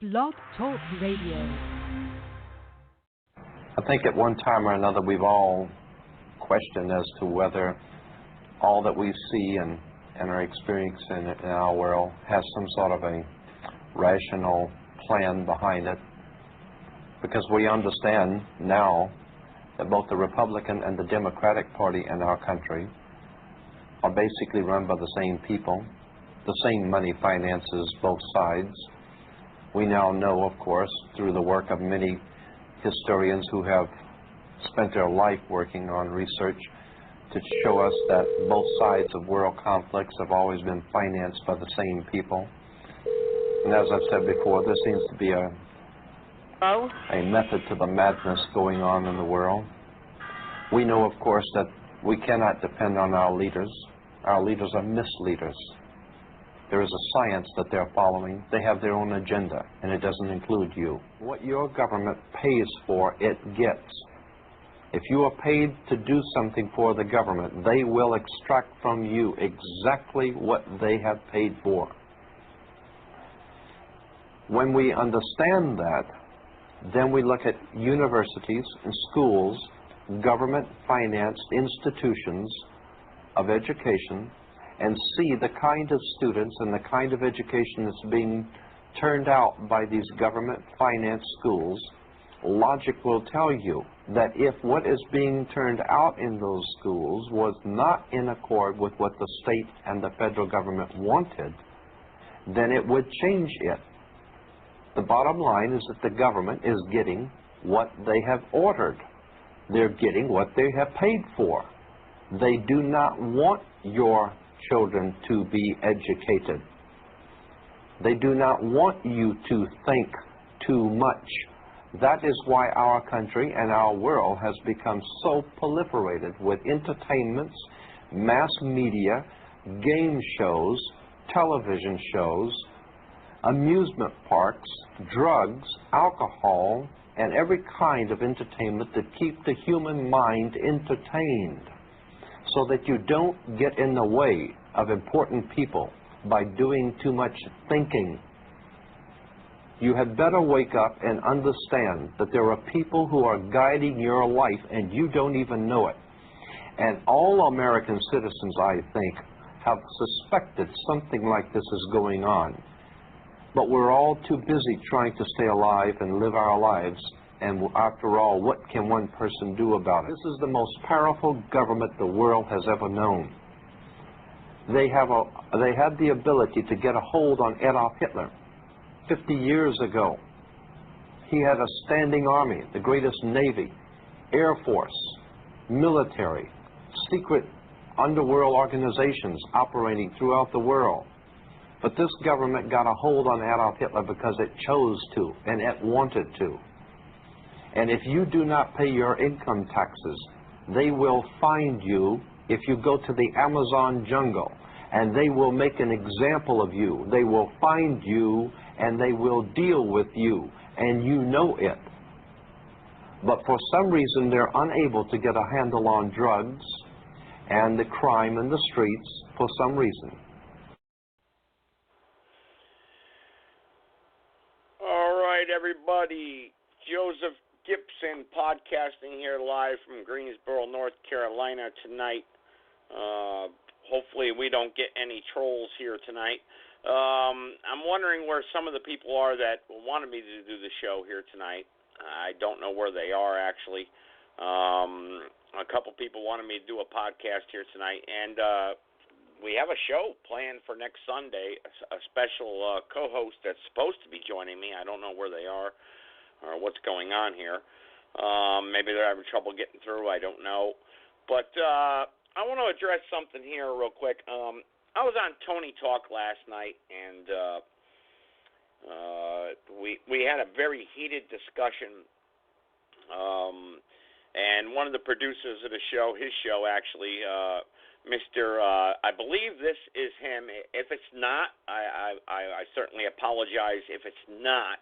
Blog Talk Radio. I think at one time or another we've all questioned as to whether all that we see and are experiencing in our world has some sort of a rational plan behind it. Because we understand now that both the Republican and the Democratic Party in our country are basically run by the same people. The same money finances both sides. We now know, of course, through the work of many historians who have spent their life working on research to show us that both sides of world conflicts have always been financed by the same people. And as I've said before, there seems to be a method to the madness going on in the world. We know, of course, that we cannot depend on our leaders. Our leaders are misleaders. There is a science that they're following. They have their own agenda, and it doesn't include you. What your government pays for, it gets. If you are paid to do something for the government, they will extract from you exactly what they have paid for. When we understand that, then we look at universities and schools, government-financed institutions of education, and see the kind of students and the kind of education that's being turned out by these government-financed schools. Logic will tell you that if what is being turned out in those schools was not in accord with what the state and the federal government wanted, then it would change it. The bottom line is that the government is getting what they have ordered. They're getting what they have paid for. They do not want your children to be educated. They do not want you to think too much. That is why our country and our world has become so proliferated with entertainments, mass media, game shows, television shows, amusement parks, drugs, alcohol, and every kind of entertainment that keep the human mind entertained, so that you don't get in the way of important people by doing too much thinking. You had better wake up and understand that there are people who are guiding your life and you don't even know it. And all American citizens, I think, have suspected something like this is going on. But we're all too busy trying to stay alive and live our lives. And after all, what can one person do about it? This is the most powerful government the world has ever known. They had the ability to get a hold on Adolf Hitler 50 years ago. He had a standing army, the greatest navy, air force, military, secret underworld organizations operating throughout the world. But this government got a hold on Adolf Hitler because it chose to and it wanted to. And if you do not pay your income taxes, they will find you if you go to the Amazon jungle, and they will make an example of you. They will find you, and they will deal with you, and you know it. But for some reason, they're unable to get a handle on drugs and the crime in the streets for some reason. All right, everybody. Joseph Gibson podcasting here live from Greensboro, North Carolina tonight. Hopefully we don't get any trolls here tonight. I'm wondering where some of the people are that wanted me to do the show here tonight. I don't know where they are, actually. A couple people wanted me to do a podcast here tonight, and we have a show planned for next Sunday, a special co-host that's supposed to be joining me. I don't know where they are or what's going on here. Maybe they're having trouble getting through. I don't know. But I want to address something here real quick. I was on Tony Talk last night, and we had a very heated discussion. And one of the producers of the show, his show actually, Mr. I believe this is him. If it's not, I certainly apologize if it's not.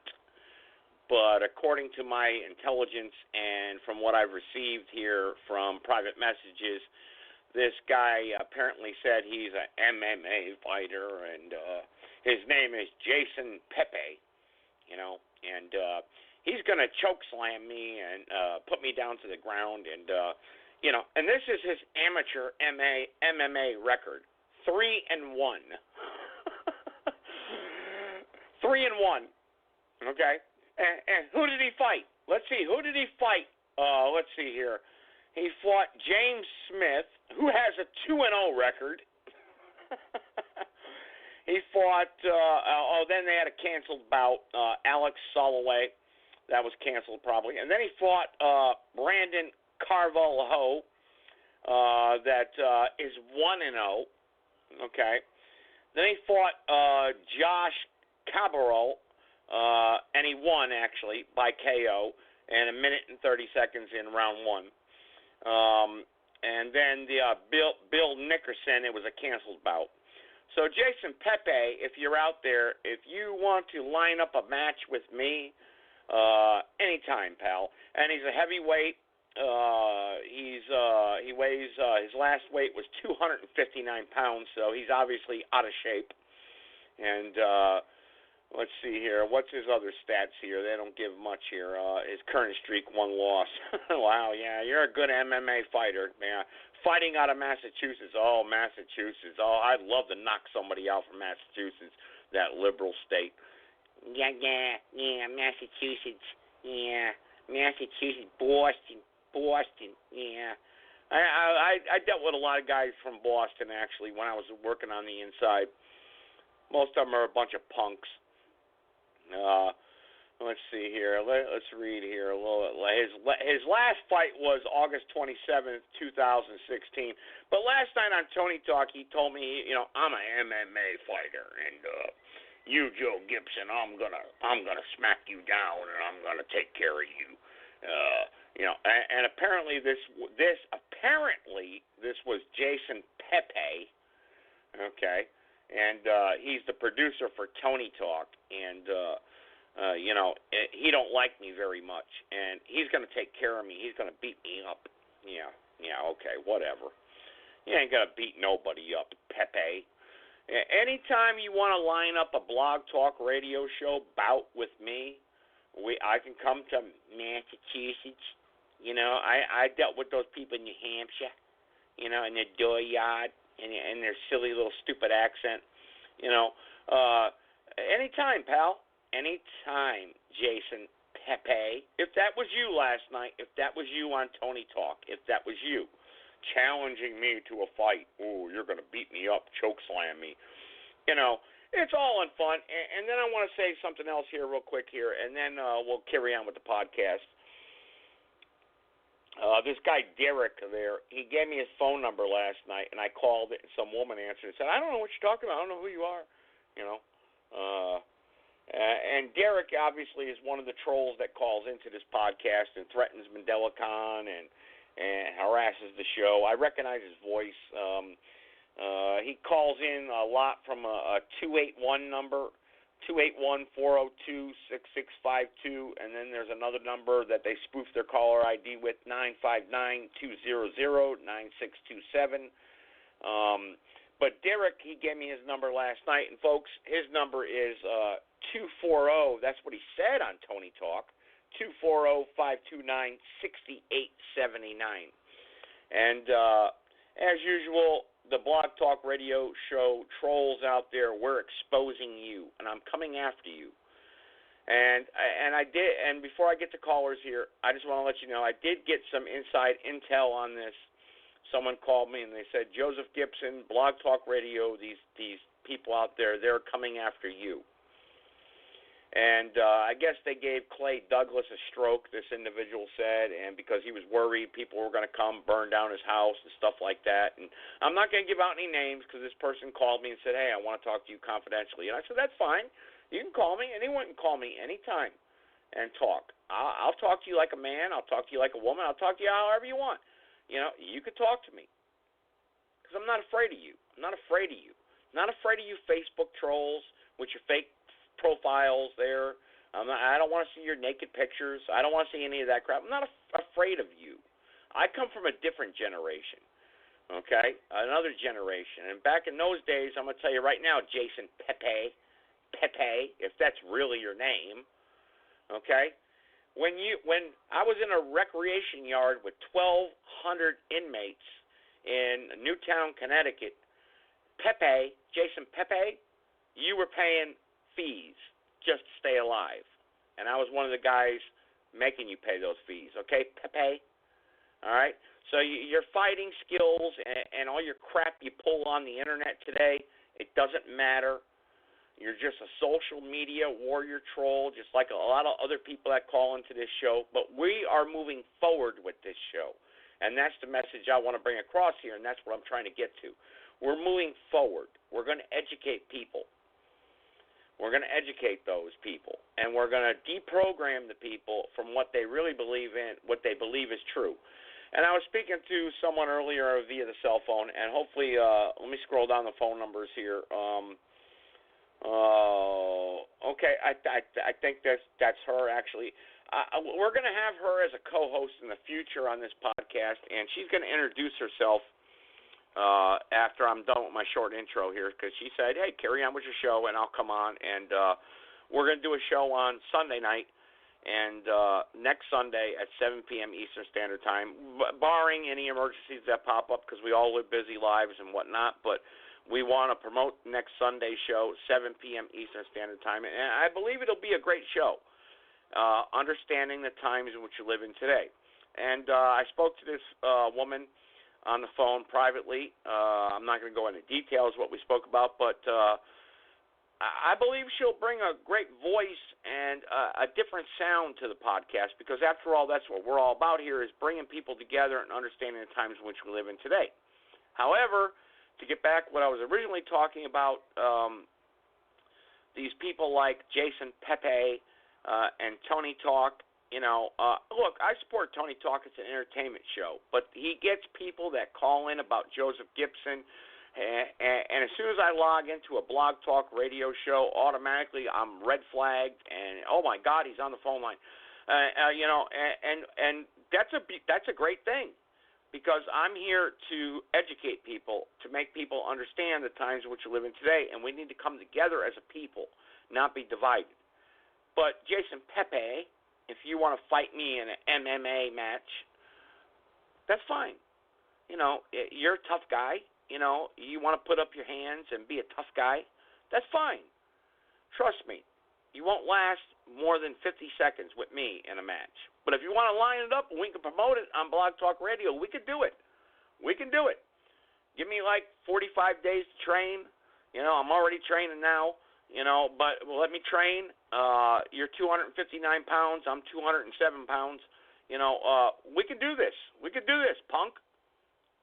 But according to my intelligence and from what I've received here from private messages, this guy apparently said he's an MMA fighter, and his name is Jason Pepe. and he's going to choke slam me and put me down to the ground, and and this is his amateur MMA record, 3-1. 3-1. Okay, and who did he fight? Let's see, who did he fight? Let's see here. He fought James Smith, who has a 2-0 record. He fought, then they had a canceled bout, Alex Soloway. That was canceled probably. And then he fought Brandon Carvalho, that is 1-0. Okay. Then he fought Josh Cabral, and he won, actually, by KO in 1 minute and 30 seconds in round 1. And then the Bill Nickerson, it was a canceled bout. So, Jason Pepe, if you're out there, if you want to line up a match with me, anytime, pal. And he's a heavyweight. He weighs, his last weight was 259 pounds, so he's obviously out of shape. And let's see here. What's his other stats here? They don't give much here. His current streak, 1 loss. Wow, yeah, you're a good MMA fighter. Yeah. Fighting out of Massachusetts. Oh, Massachusetts. Oh, I'd love to knock somebody out from Massachusetts, that liberal state. Yeah, Massachusetts. Yeah, Massachusetts, Boston, yeah. I dealt with a lot of guys from Boston, actually, when I was working on the inside. Most of them are a bunch of punks. Let's see here. Let's read here a little. His last fight was August 27th, 2016. But last night on Tony Talk, he told me, I'm an MMA fighter, and you, Joe Gibson, I'm gonna smack you down, and I'm gonna take care of you. And apparently this was Jason Pepe. Okay. And he's the producer for Tony Talk, and he don't like me very much, and he's going to take care of me. He's going to beat me up. Yeah, okay, whatever. You ain't going to beat nobody up, Pepe. Anytime you want to line up a blog talk radio show bout with me, I can come to Massachusetts. I dealt with those people in New Hampshire, in their dooryard. And their silly little stupid accent, anytime, pal, anytime, Jason Pepe. If that was you last night, if that was you on Tony Talk, if that was you challenging me to a fight, ooh, you're going to beat me up, choke slam me, it's all in fun. And then I want to say something else here real quick here, and then we'll carry on with the podcast. This guy Derek there, he gave me his phone number last night, and I called it, and some woman answered and said, I don't know what you're talking about. I don't know who you are, and Derek obviously is one of the trolls that calls into this podcast and threatens MandelaCon and harasses the show. I recognize his voice. He calls in a lot from a 281 number. 281-402-6652, and then there's another number that they spoof their caller ID with, 959-200-9627. But Derek, he gave me his number last night, and folks, his number is 240, that's what he said on Tony Talk, 240-529-6879. And as usual, the Blog Talk Radio show trolls out there, we're exposing you, and I'm coming after you. And I did. And before I get to callers here, I just want to let you know I did get some inside intel on this. Someone called me and they said, Joseph Gibson, Blog Talk Radio, these people out there, they're coming after you. And I guess they gave Clay Douglas a stroke, this individual said, and because he was worried people were going to come burn down his house and stuff like that. And I'm not going to give out any names because this person called me and said, hey, I want to talk to you confidentially. And I said, that's fine. You can call me. Anyone can call me anytime and talk. I'll talk to you like a man. I'll talk to you like a woman. I'll talk to you however you want. You can talk to me because I'm not afraid of you. I'm not afraid of you. I'm not afraid of you Facebook trolls with your fake profiles there. I don't want to see your naked pictures. I don't want to see any of that crap. I'm not afraid of you. I come from a different generation, okay? Another generation. And back in those days, I'm going to tell you right now, Jason Pepe, Pepe, if that's really your name, okay? When I was in a recreation yard with 1,200 inmates in Newtown, Connecticut, Pepe, Jason Pepe, you were paying fees just to stay alive. And I was one of the guys making you pay those fees, okay, Pepe? All right? So your fighting skills and all your crap you pull on the internet today, it doesn't matter. You're just a social media warrior troll, just like a lot of other people that call into this show. But we are moving forward with this show. And that's the message I want to bring across here, and that's what I'm trying to get to. We're moving forward. We're going to educate people. We're going to educate those people. And we're going to deprogram the people from what they really believe in, what they believe is true. And I was speaking to someone earlier via the cell phone, and hopefully, let me scroll down the phone numbers here. Okay, I think that's her, actually. We're going to have her as a co-host in the future on this podcast, and she's going to introduce herself after I'm done with my short intro here, because she said, hey, carry on with your show, and I'll come on. And we're going to do a show on Sunday night, and next Sunday at 7 p.m. Eastern Standard Time, barring any emergencies that pop up, because we all live busy lives and whatnot, but we want to promote next Sunday's show, 7 p.m. Eastern Standard Time, and I believe it'll be a great show, understanding the times in which you live in today. And I spoke to this woman on the phone privately. I'm not going to go into details what we spoke about, but I believe she'll bring a great voice and a different sound to the podcast, because after all, that's what we're all about here, is bringing people together and understanding the times in which we live in today. However, to get back what I was originally talking about, these people like Jason Pepe and Tony Talk, look, I support Tony Talk. It's an entertainment show. But he gets people that call in about Joseph Gibson, and as soon as I log into a Blog Talk radio show, automatically I'm red flagged, and, oh, my God, he's on the phone line. And that's a great thing. Because I'm here to educate people, to make people understand the times in which we live in today, and we need to come together as a people, not be divided. But Jason Pepe, if you want to fight me in an MMA match, that's fine. You're a tough guy. You want to put up your hands and be a tough guy, that's fine. Trust me, you won't last more than 50 seconds with me in a match. But if you want to line it up and we can promote it on Blog Talk Radio, we could do it. We can do it. Give me like 45 days to train. I'm already training now, but let me train. You're 259 pounds. I'm 207 pounds. We can do this. We could do this, punk.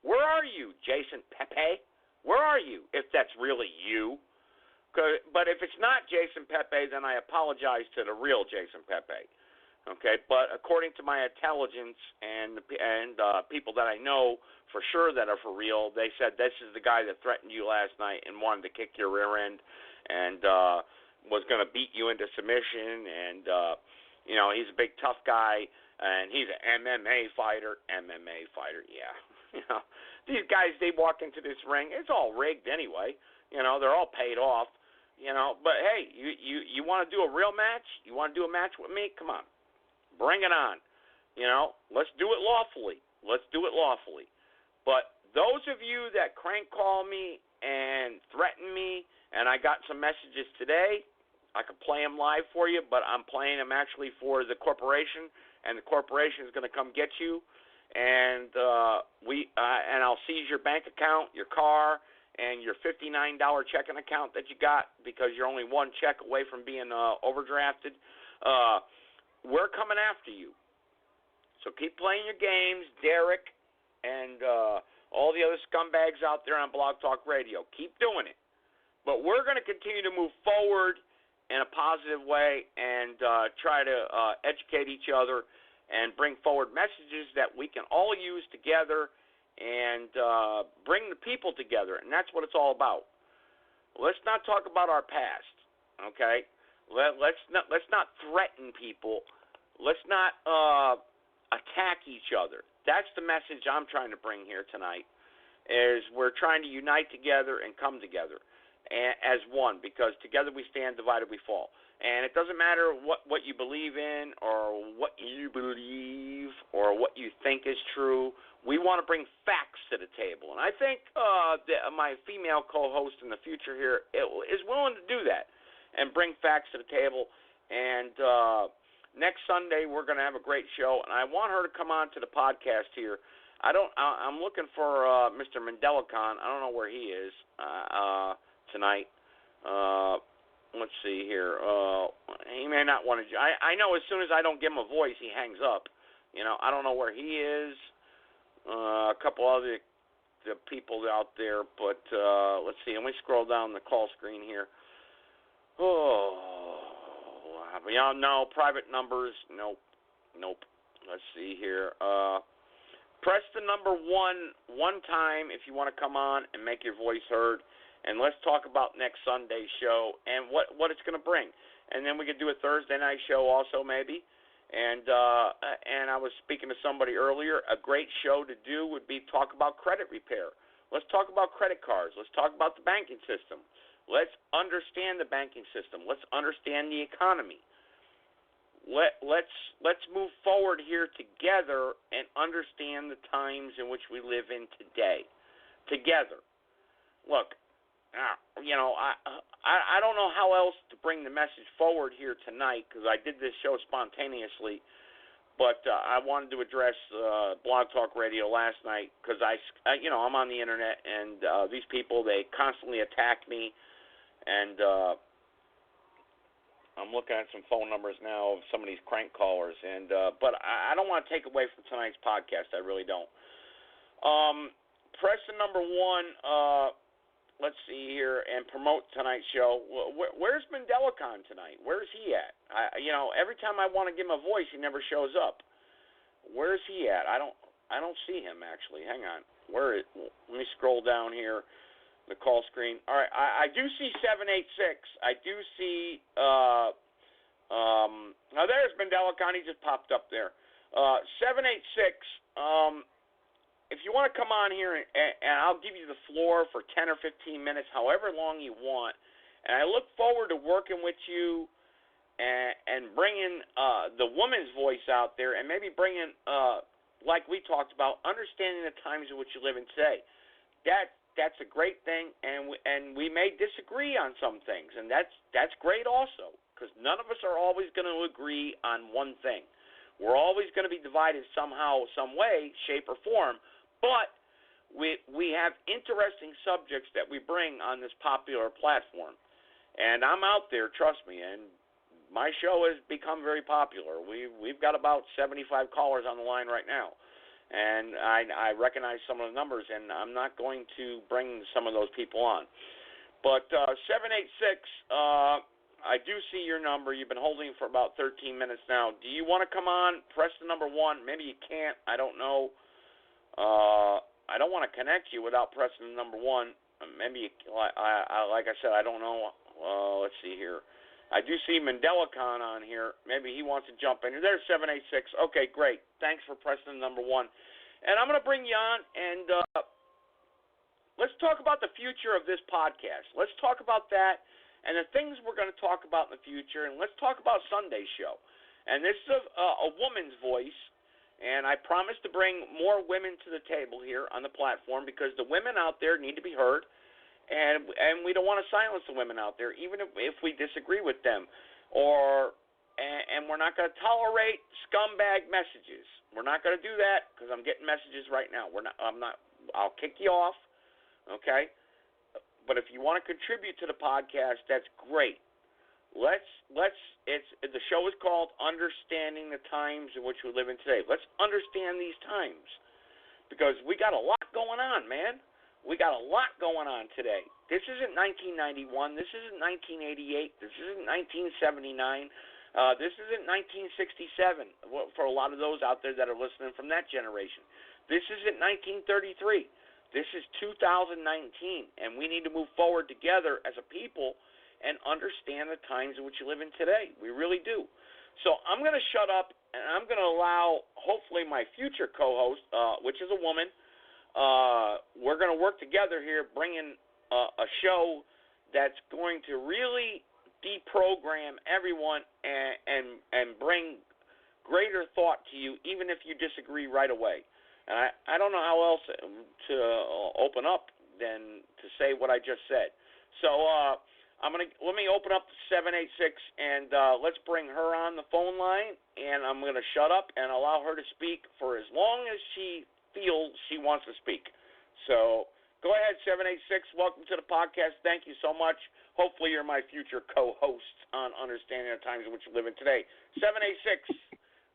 Where are you, Jason Pepe? Where are you, if that's really you? But if it's not Jason Pepe, then I apologize to the real Jason Pepe. Okay, but according to my intelligence and people that I know for sure that are for real, they said this is the guy that threatened you last night and wanted to kick your rear end and was going to beat you into submission. And, he's a big tough guy, and he's an MMA fighter. Yeah. These guys, they walk into this ring, it's all rigged anyway. They're all paid off. But, hey, you want to do a real match? You want to do a match with me? Come on. Bring it on. Let's do it lawfully. But those of you that crank call me and threaten me, and I got some messages today, I could play them live for you, but I'm playing them actually for the corporation, and the corporation is going to come get you, and I'll seize your bank account, your car, and your $59 checking account that you got, because you're only one check away from being overdrafted. We're coming after you. So keep playing your games, Derek, and all the other scumbags out there on Blog Talk Radio. Keep doing it. But we're going to continue to move forward in a positive way and try to educate each other and bring forward messages that we can all use together and bring the people together. And that's what it's all about. Let's not talk about our past, okay? Let's not threaten people. Let's not attack each other. That's the message I'm trying to bring here tonight, is we're trying to unite together and come together. as one, because together we stand, divided we fall. And it doesn't matter what you believe in or what you believe or what you think is true. We want to bring facts to the table. And I think my female co-host in the future here is willing to do that and bring facts to the table. And next Sunday we're going to have a great show, and I want her to come on to the podcast here. I'm looking for Mr. Mendelicon. I don't know where he is tonight. Let's see here. He may not want to. I know as soon as I don't give him a voice, he hangs up. I don't know where he is. A couple other the people out there, but let's see. Let me scroll down the call screen here. Oh, no private numbers. Nope. Let's see here. Press the number one time if you want to come on and make your voice heard. And let's talk about next Sunday's show and what it's going to bring. And then we could do a Thursday night show also maybe. And I was speaking to somebody earlier. A great show to do would be talk about credit repair. Let's talk about credit cards. Let's talk about the banking system. Let's understand the banking system. Let's understand the economy. Let's move forward here together and understand the times in which we live in today. Together. Look, I don't know how else to bring the message forward here tonight because I did this show spontaneously, but I wanted to address Blog Talk Radio last night because I'm on the internet and these people, they constantly attack me, and I'm looking at some phone numbers now of some of these crank callers, and but I don't want to take away from tonight's podcast. I really don't. Press the number one. Let's see here, and promote tonight's show. Where's Mendelicon tonight? Where's he at? Every time I want to give him a voice, he never shows up. Where's he at? I don't see him actually. Hang on. Let me scroll down here, the call screen. All right, I do see 786. I do see. Now there's Mendelicon. He just popped up there. 786. If you want to come on here, and I'll give you the floor for 10 or 15 minutes, however long you want, and I look forward to working with you and bringing the woman's voice out there and maybe bringing, like we talked about, understanding the times in which you live in today. That's a great thing, and we may disagree on some things, and that's great also, because none of us are always going to agree on one thing. We're always going to be divided somehow, some way, shape, or form. But we have interesting subjects that we bring on this popular platform. And I'm out there, trust me, and my show has become very popular. We've got about 75 callers on the line right now. And I recognize some of the numbers, and I'm not going to bring some of those people on. But 786, I do see your number. You've been holding it for about 13 minutes now. Do you want to come on? Press the number one. Maybe you can't. I don't know. I don't want to connect you without pressing the number one. Maybe, like I said, I don't know. Let's see here. I do see Mendelicon on here. Maybe he wants to jump in. There's 786. Okay, great. Thanks for pressing the number one. And I'm going to bring you on, and let's talk about the future of this podcast. Let's talk about that and the things we're going to talk about in the future, and let's talk about Sunday's show. And this is a woman's voice. And I promise to bring more women to the table here on the platform because the women out there need to be heard, and we don't want to silence the women out there, even if we disagree with them, and we're not going to tolerate scumbag messages. We're not going to do that because I'm getting messages right now. I'll kick you off, okay? But if you want to contribute to the podcast, that's great. The show is called Understanding the Times in which we live in today. Let's understand these times because we got a lot going on, man. We got a lot going on today. This isn't 1991. This isn't 1988. This isn't 1979. This isn't 1967 for a lot of those out there that are listening from that generation. This isn't 1933. This is 2019, and we need to move forward together as a people and understand the times in which you live in today. We really do. So I'm going to shut up, and I'm going to allow, hopefully, my future co-host, which is a woman, we're going to work together here, bringing a show that's going to really deprogram everyone and bring greater thought to you, even if you disagree right away. And I don't know how else to open up than to say what I just said. So let me open up 786 and let's bring her on the phone line, and I'm going to shut up and allow her to speak for as long as she feels she wants to speak. So go ahead, 786. Welcome to the podcast. Thank you so much. Hopefully you're my future co-host on Understanding the Times in which you live in today. 786.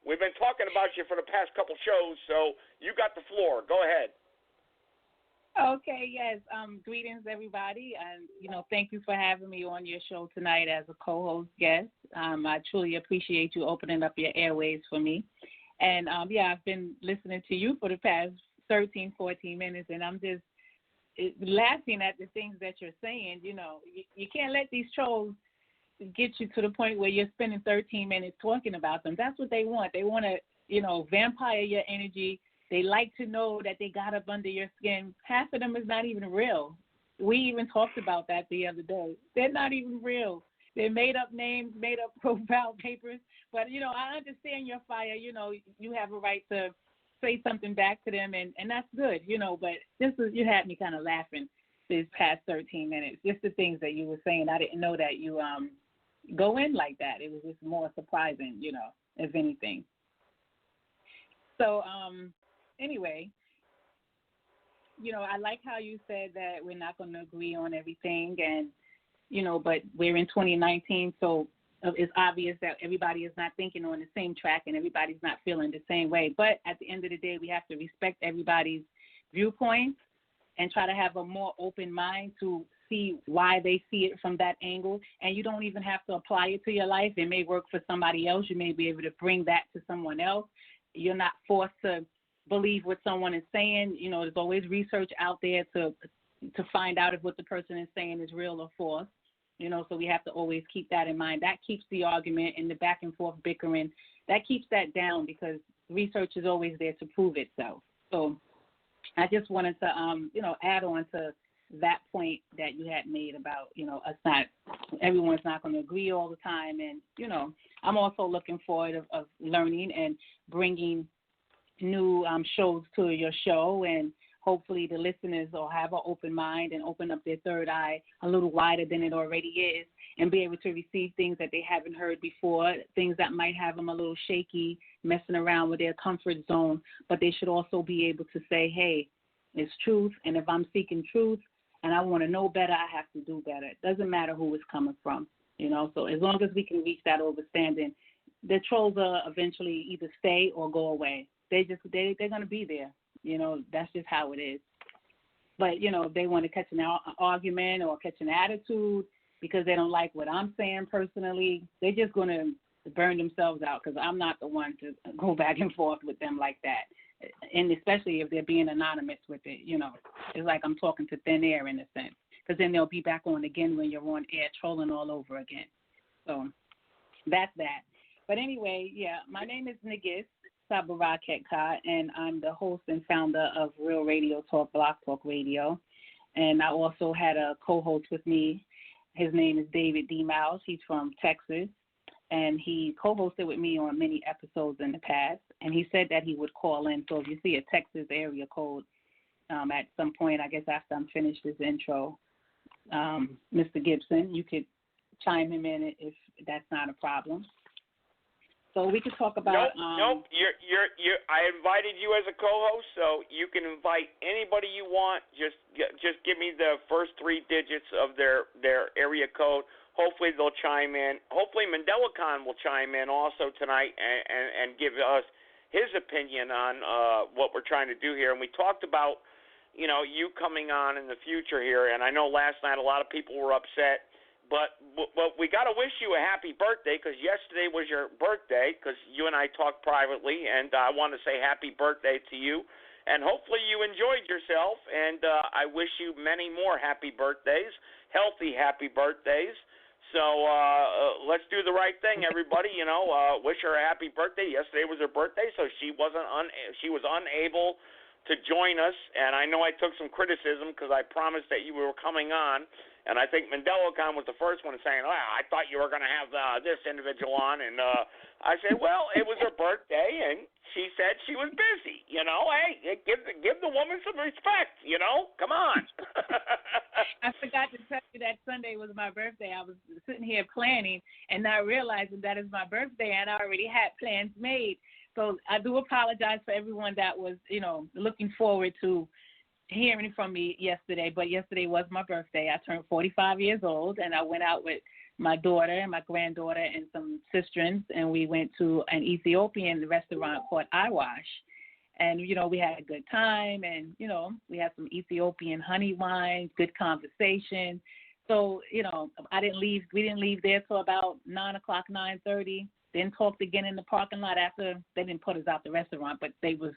We've been talking about you for the past couple shows, so you got the floor. Go ahead. Okay, yes. Greetings, everybody, and thank you for having me on your show tonight as a co-host guest. I truly appreciate you opening up your airways for me. And I've been listening to you for the past 13, 14 minutes, and I'm just laughing at the things that you're saying. You can't let these trolls get you to the point where you're spending 13 minutes talking about them. That's what they want. They want to, vampire your energy. They like to know that they got up under your skin. Half of them is not even real. We even talked about that the other day. They're not even real. They're made up names, made up profile papers. But, I understand your fire. You have a right to say something back to them, and that's good, but you had me kind of laughing these past 13 minutes. Just the things that you were saying. I didn't know that you go in like that. It was just more surprising, if anything. So, anyway, I like how you said that we're not going to agree on everything, and, but we're in 2019, so it's obvious that everybody is not thinking on the same track and everybody's not feeling the same way. But at the end of the day, we have to respect everybody's viewpoints and try to have a more open mind to see why they see it from that angle. And you don't even have to apply it to your life. It may work for somebody else. You may be able to bring that to someone else. You're not forced to believe what someone is saying. There's always research out there to find out if what the person is saying is real or false. So we have to always keep that in mind. That keeps the argument and the back and forth bickering, that keeps that down because research is always there to prove itself. So I just wanted to, add on to that point that you had made about, everyone's not going to agree all the time. And, I'm also looking forward of learning and bringing new shows to your show, and hopefully the listeners will have an open mind and open up their third eye a little wider than it already is and be able to receive things that they haven't heard before, things that might have them a little shaky, messing around with their comfort zone. But they should also be able to say, hey, it's truth, and if I'm seeking truth and I want to know better, I have to do better. It doesn't matter who it's coming from, So as long as we can reach that understanding, the trolls will eventually either stay or go away. They're going to be there. That's just how it is. But, if they want to catch an argument or catch an attitude because they don't like what I'm saying personally, they're just going to burn themselves out because I'm not the one to go back and forth with them like that. And especially if they're being anonymous with it, It's like I'm talking to thin air in a sense because then they'll be back on again when you're on air trolling all over again. So that's that. But anyway, my name is Nagis Sabaraketka, and I'm the host and founder of Real Radio Talk, Blog Talk Radio. And I also had a co-host with me. His name is David D. Mouse. He's from Texas, and he co-hosted with me on many episodes in the past. And he said that he would call in. So if you see a Texas area code at some point, I guess after I'm finished this intro, Mr. Gibson, you could chime him in if that's not a problem. So we could talk about. Nope. I invited you as a co-host, so you can invite anybody you want. Just give me the first three digits of their area code. Hopefully they'll chime in. Hopefully Mandela-Khan will chime in also tonight and give us his opinion on what we're trying to do here. And we talked about, you coming on in the future here. And I know last night a lot of people were upset. But we got to wish you a happy birthday because yesterday was your birthday because you and I talked privately, and I want to say happy birthday to you. And hopefully you enjoyed yourself, and I wish you many more happy birthdays, healthy happy birthdays. So let's do the right thing, everybody. Wish her a happy birthday. Yesterday was her birthday, so she was unable to join us, and I know I took some criticism because I promised that you were coming on. And I think MandeloCon was the first one saying, "Oh, I thought you were going to have this individual on," and I said, "Well, it was her birthday, and she said she was busy. Hey, give the woman some respect. Come on." I forgot to tell you that Sunday was my birthday. I was sitting here planning and not realizing that is my birthday, and I already had plans made. So I do apologize for everyone that was, looking forward to hearing from me yesterday. But yesterday was my birthday. I turned 45 years old, and I went out with my daughter and my granddaughter and some sistrins, and we went to an Ethiopian restaurant called Iwash. And, we had a good time, and, we had some Ethiopian honey wine, good conversation. So, we didn't leave there till about 9 o'clock, 9:30. Then talked again in the parking lot after they didn't put us out the restaurant, but they was,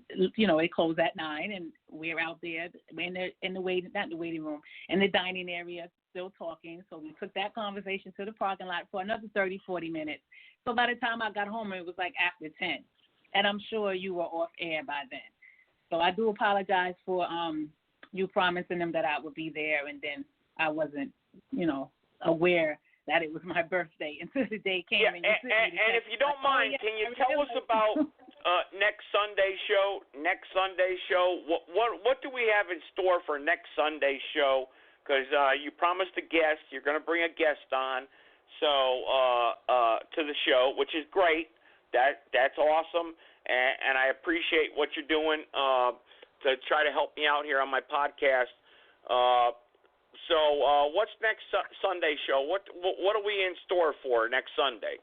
they closed at 9, and we're out there in the waiting, not the waiting room, in the dining area, still talking. So we took that conversation to the parking lot for another 30, 40 minutes. So by the time I got home, it was like after 10, and I'm sure you were off air by then. So I do apologize for you promising them that I would be there, and then I wasn't, aware that it was my birthday until the day came. Yeah, and if you don't mind, can you tell us about next Sunday show? Next Sunday show, what do we have in store for next Sunday show? Because you promised a guest, you're going to bring a guest on, so to the show, which is great. That's awesome, and I appreciate what you're doing to try to help me out here on my podcast. So what's next Sunday show? What are we in store for next Sunday?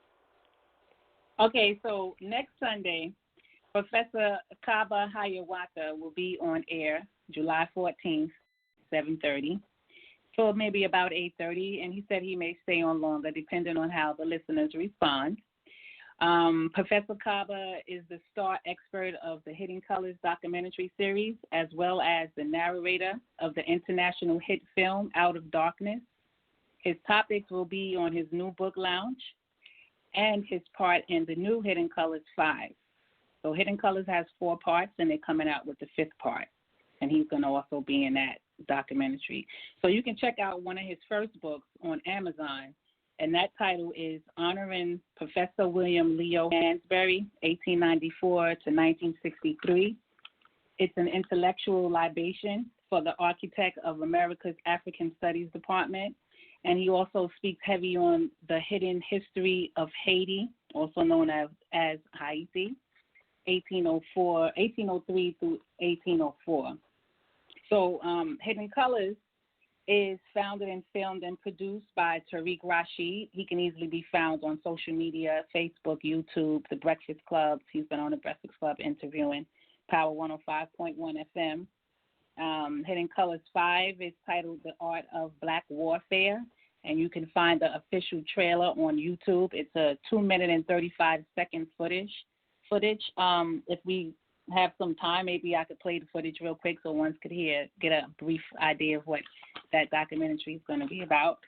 Okay, so next Sunday, Professor Kaba Hayawata will be on air July 14th, 7:30, so maybe about 8:30, and he said he may stay on longer depending on how the listeners respond. Professor Kaba is the star expert of the Hidden Colors documentary series, as well as the narrator of the international hit film Out of Darkness. His topics will be on his new book lounge and his part in the new Hidden Colors 5. So Hidden Colors has 4 parts, and they're coming out with the 5th part, and he's going to also be in that documentary. So you can check out one of his first books on Amazon, and that title is Honoring Professor William Leo Hansberry, 1894 to 1963. It's an intellectual libation for the architect of America's African Studies Department, and he also speaks heavy on the hidden history of Haiti, also known as Haiti, 1803 through 1804. So Hidden Colors is founded and filmed and produced by Tariq Rashid. He can easily be found on social media, Facebook, YouTube, The Breakfast Club. He's been on The Breakfast Club interviewing Power 105.1 FM. Hidden Colors 5 is titled The Art of Black Warfare, and you can find the official trailer on YouTube. It's a 2-minute and 35-second footage. If we have some time, maybe I could play the footage real quick so one could get a brief idea of what that documentary is going to be about,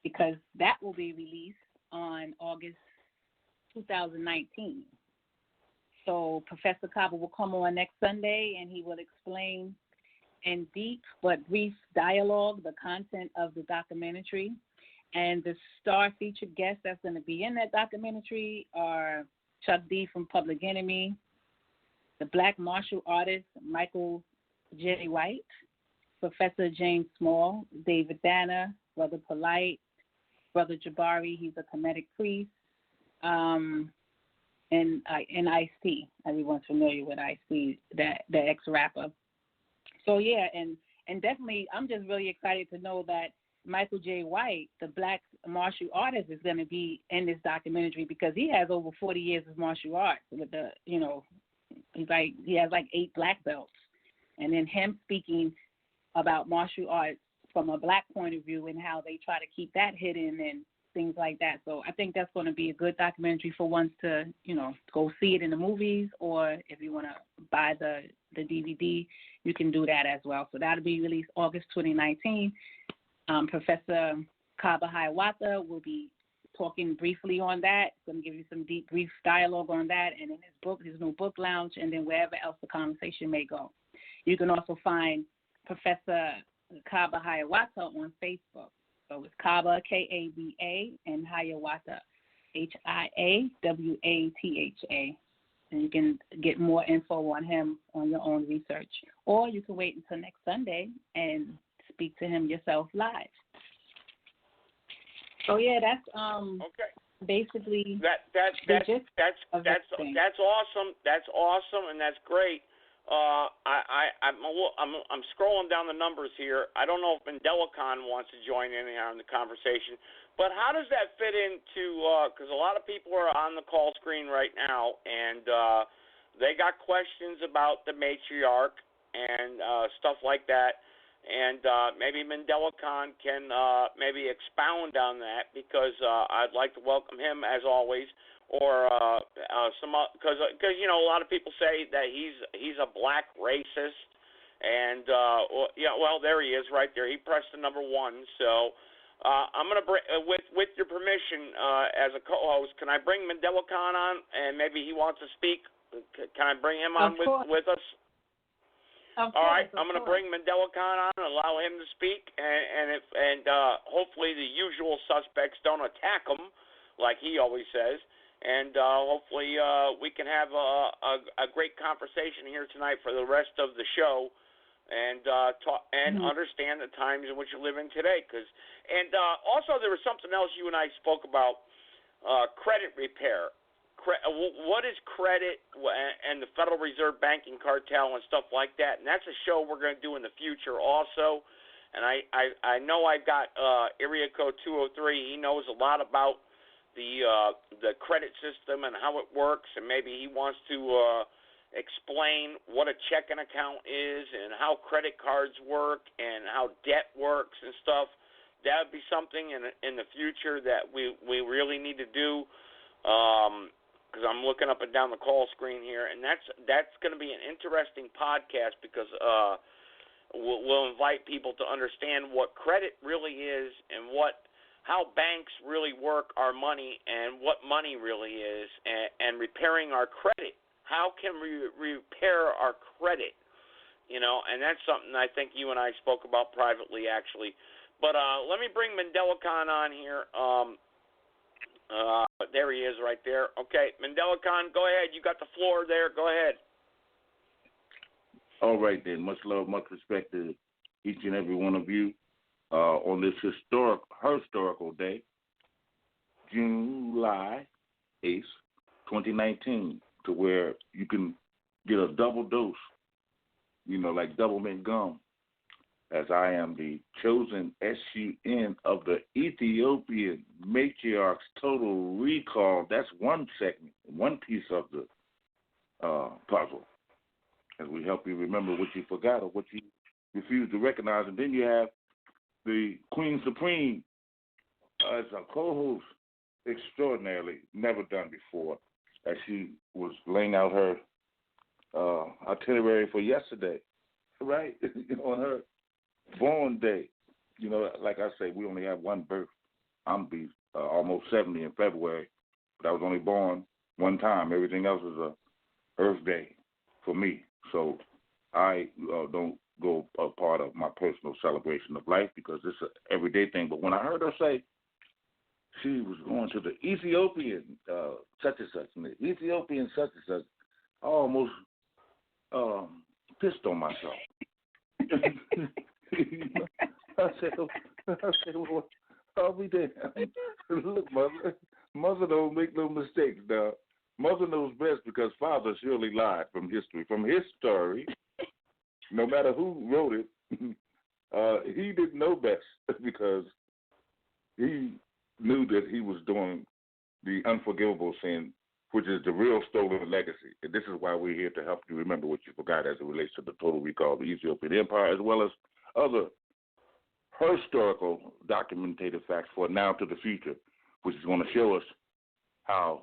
because that will be released on August 2019. So Professor Kaba will come on next Sunday, and he will explain in deep but brief dialogue the content of the documentary. And the star featured guests that's going to be in that documentary are Chuck D from Public Enemy, the black martial artist Michael J. White, Professor James Small, David Danner, Brother Polite, Brother Jabari, he's a Kemetic priest, and Ice-T. Everyone's familiar with Ice-T, the ex-rapper. So, yeah, and definitely I'm just really excited to know that Michael J. White, the black martial artist, is going to be in this documentary, because he has over 40 years of martial arts with the, he has like 8 black belts. And then him speaking about martial arts from a black point of view and how they try to keep that hidden and things like that. So I think that's going to be a good documentary for ones to, go see it in the movies, or if you want to buy the DVD, you can do that as well. So that'll be released August 2019. Professor Kaba Hayawata will be talking briefly on that. Going to give you some deep, brief dialogue on that, and in his new book lounge, and then wherever else the conversation may go. You can also find Professor Kaba Hayawata on Facebook. So it's Kaba, Kaba, and Hiawatha, Hiawatha. And you can get more info on him on your own research. Or you can wait until next Sunday and speak to him yourself live. So yeah, that's okay. Basically that's awesome. That's awesome, and that's great. I'm scrolling down the numbers here. I don't know if MandelaCon wants to join in on the conversation, but how does that fit into? Because a lot of people are on the call screen right now, and they got questions about the matriarch and stuff like that. And maybe MandelaCon can maybe expound on that, because I'd like to welcome him as always. Or because a lot of people say that he's a black racist, and well, there he is right there. He pressed the number 1. So I'm gonna bring, with your permission, as a co-host, can I bring MandelaCon on, and maybe he wants to speak? Can I bring him on with us? All right, I'm going to bring MandelaCon on and allow him to speak, and hopefully the usual suspects don't attack him like he always says. And hopefully we can have a great conversation here tonight for the rest of the show, and talk and understand the times in which you live in today. Also there was something else you and I spoke about, credit repair. What is credit and the Federal Reserve banking cartel and stuff like that? And that's a show we're going to do in the future also. And I know I've got area code 203. He knows a lot about the credit system and how it works, and maybe he wants to explain what a checking account is and how credit cards work and how debt works and stuff. That would be something in the future that we really need to do. Because I'm looking up and down the call screen here, and that's going to be an interesting podcast, because we'll invite people to understand what credit really is and how banks really work our money and what money really is, and repairing our credit. How can we repair our credit? And that's something I think you and I spoke about privately, actually. But let me bring MandelaCon on here. There he is right there. Okay, MandelaCon, go ahead. You got the floor there. Go ahead. All right, then. Much love, much respect to each and every one of you on this historical day, July 8th, 2019, to where you can get a double dose, like double mint gum, as I am the chosen SUN of the Ethiopian Matriarch's Total Recall. That's one segment, one piece of the puzzle, as we help you remember what you forgot or what you refuse to recognize. And then you have the Queen Supreme as a co-host extraordinarily, never done before, as she was laying out her itinerary for yesterday, right, on her born day. Like I say, we only have one birth. I'm be almost 70 in February, but I was only born one time. Everything else is a Earth Day for me. So I don't go a part of my personal celebration of life, because it's an everyday thing. But when I heard her say she was going to the Ethiopian such and such, and the Ethiopian such and such, I almost pissed on myself. I said, well, I'll be there. Look, mother don't make no mistakes now. Mother knows best, because father surely lied from history. From his story, no matter who wrote it, he didn't know best, because he knew that he was doing the unforgivable sin, which is the real stolen legacy. And this is why we're here, to help you remember what you forgot as it relates to the total recall of the Ethiopian Empire, as well as other historical documented facts for now to the future, which is going to show us how,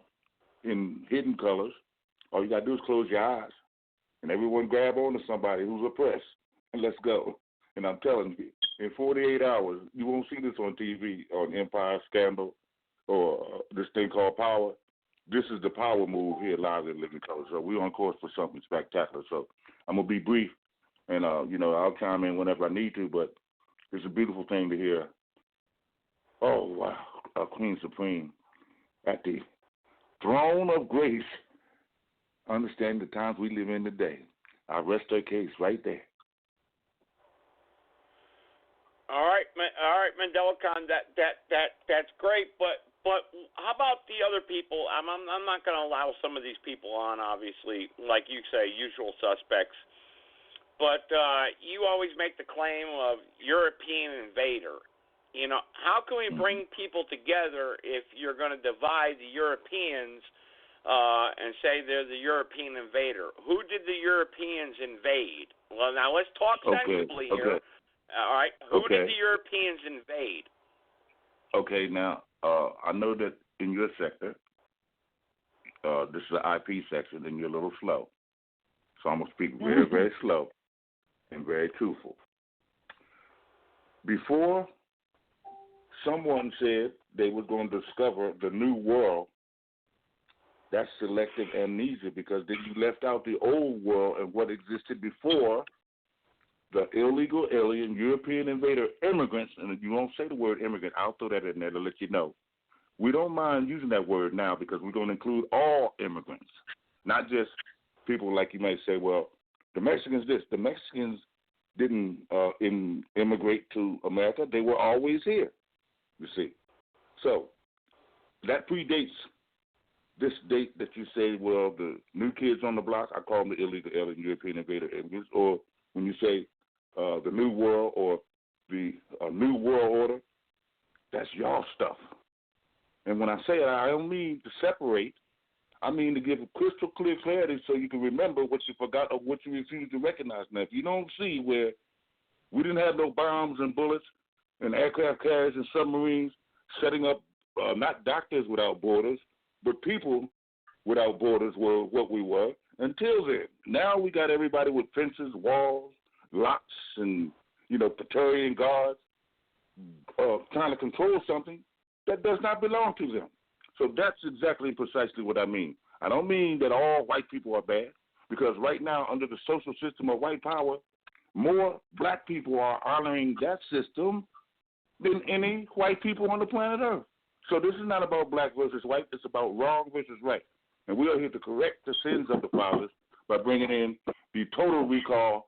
in hidden colors, all you got to do is close your eyes, and everyone grab onto somebody who's oppressed, and let's go. And I'm telling you, in 48 hours, you won't see this on TV, on Empire Scandal, or this thing called Power. This is the power move here live in Living Color. So we're on course for something spectacular. So I'm going to be brief, and, I'll chime in whenever I need to, but it's a beautiful thing to hear Oh, wow. Queen Supreme at the throne of grace. Understand the times we live in today. I rest her case right there. All right, Mandela Khan, that's great, but how about the other people? I'm not going to allow some of these people on, obviously, like you say, usual suspects. But you always make the claim of European invader. You know, how can we bring people together if you're going to divide the Europeans and say they're the European invader? Who did the Europeans invade? Well, now let's talk sensibly here. All right, who did the Europeans invade? Okay, now, I know that in your sector, this is the IP section, and you're a little slow. So I'm going to speak very, very slow and very truthful. Before someone said they were going to discover the new world, that's selective amnesia, because then you left out the old world and what existed before the illegal alien European invader immigrants. And if you won't say the word immigrant, I'll throw that in there to let you know. We don't mind using that word now because we're going to include all immigrants, not just people like you might say, well, the Mexicans this. The Mexicans didn't immigrate to America. They were always here, you see. So that predates this date that you say, well, the new kids on the block, I call them the illegal alien European invader immigrants, or when you say the new world or the new world order, that's y'all stuff. And when I say it, I don't mean to separate. I mean to give crystal clear clarity so you can remember what you forgot or what you refuse to recognize. Now, if you don't see where we didn't have no bombs and bullets and aircraft carriers and submarines setting up not doctors without borders, but people without borders were what we were until then. Now we got everybody with fences, walls, locks, and, Praetorian guards trying to control something that does not belong to them. So that's exactly precisely what I mean. I don't mean that all white people are bad, because right now under the social system of white power, more black people are honoring that system than any white people on the planet Earth. So this is not about black versus white. It's about wrong versus right. And we are here to correct the sins of the fathers by bringing in the total recall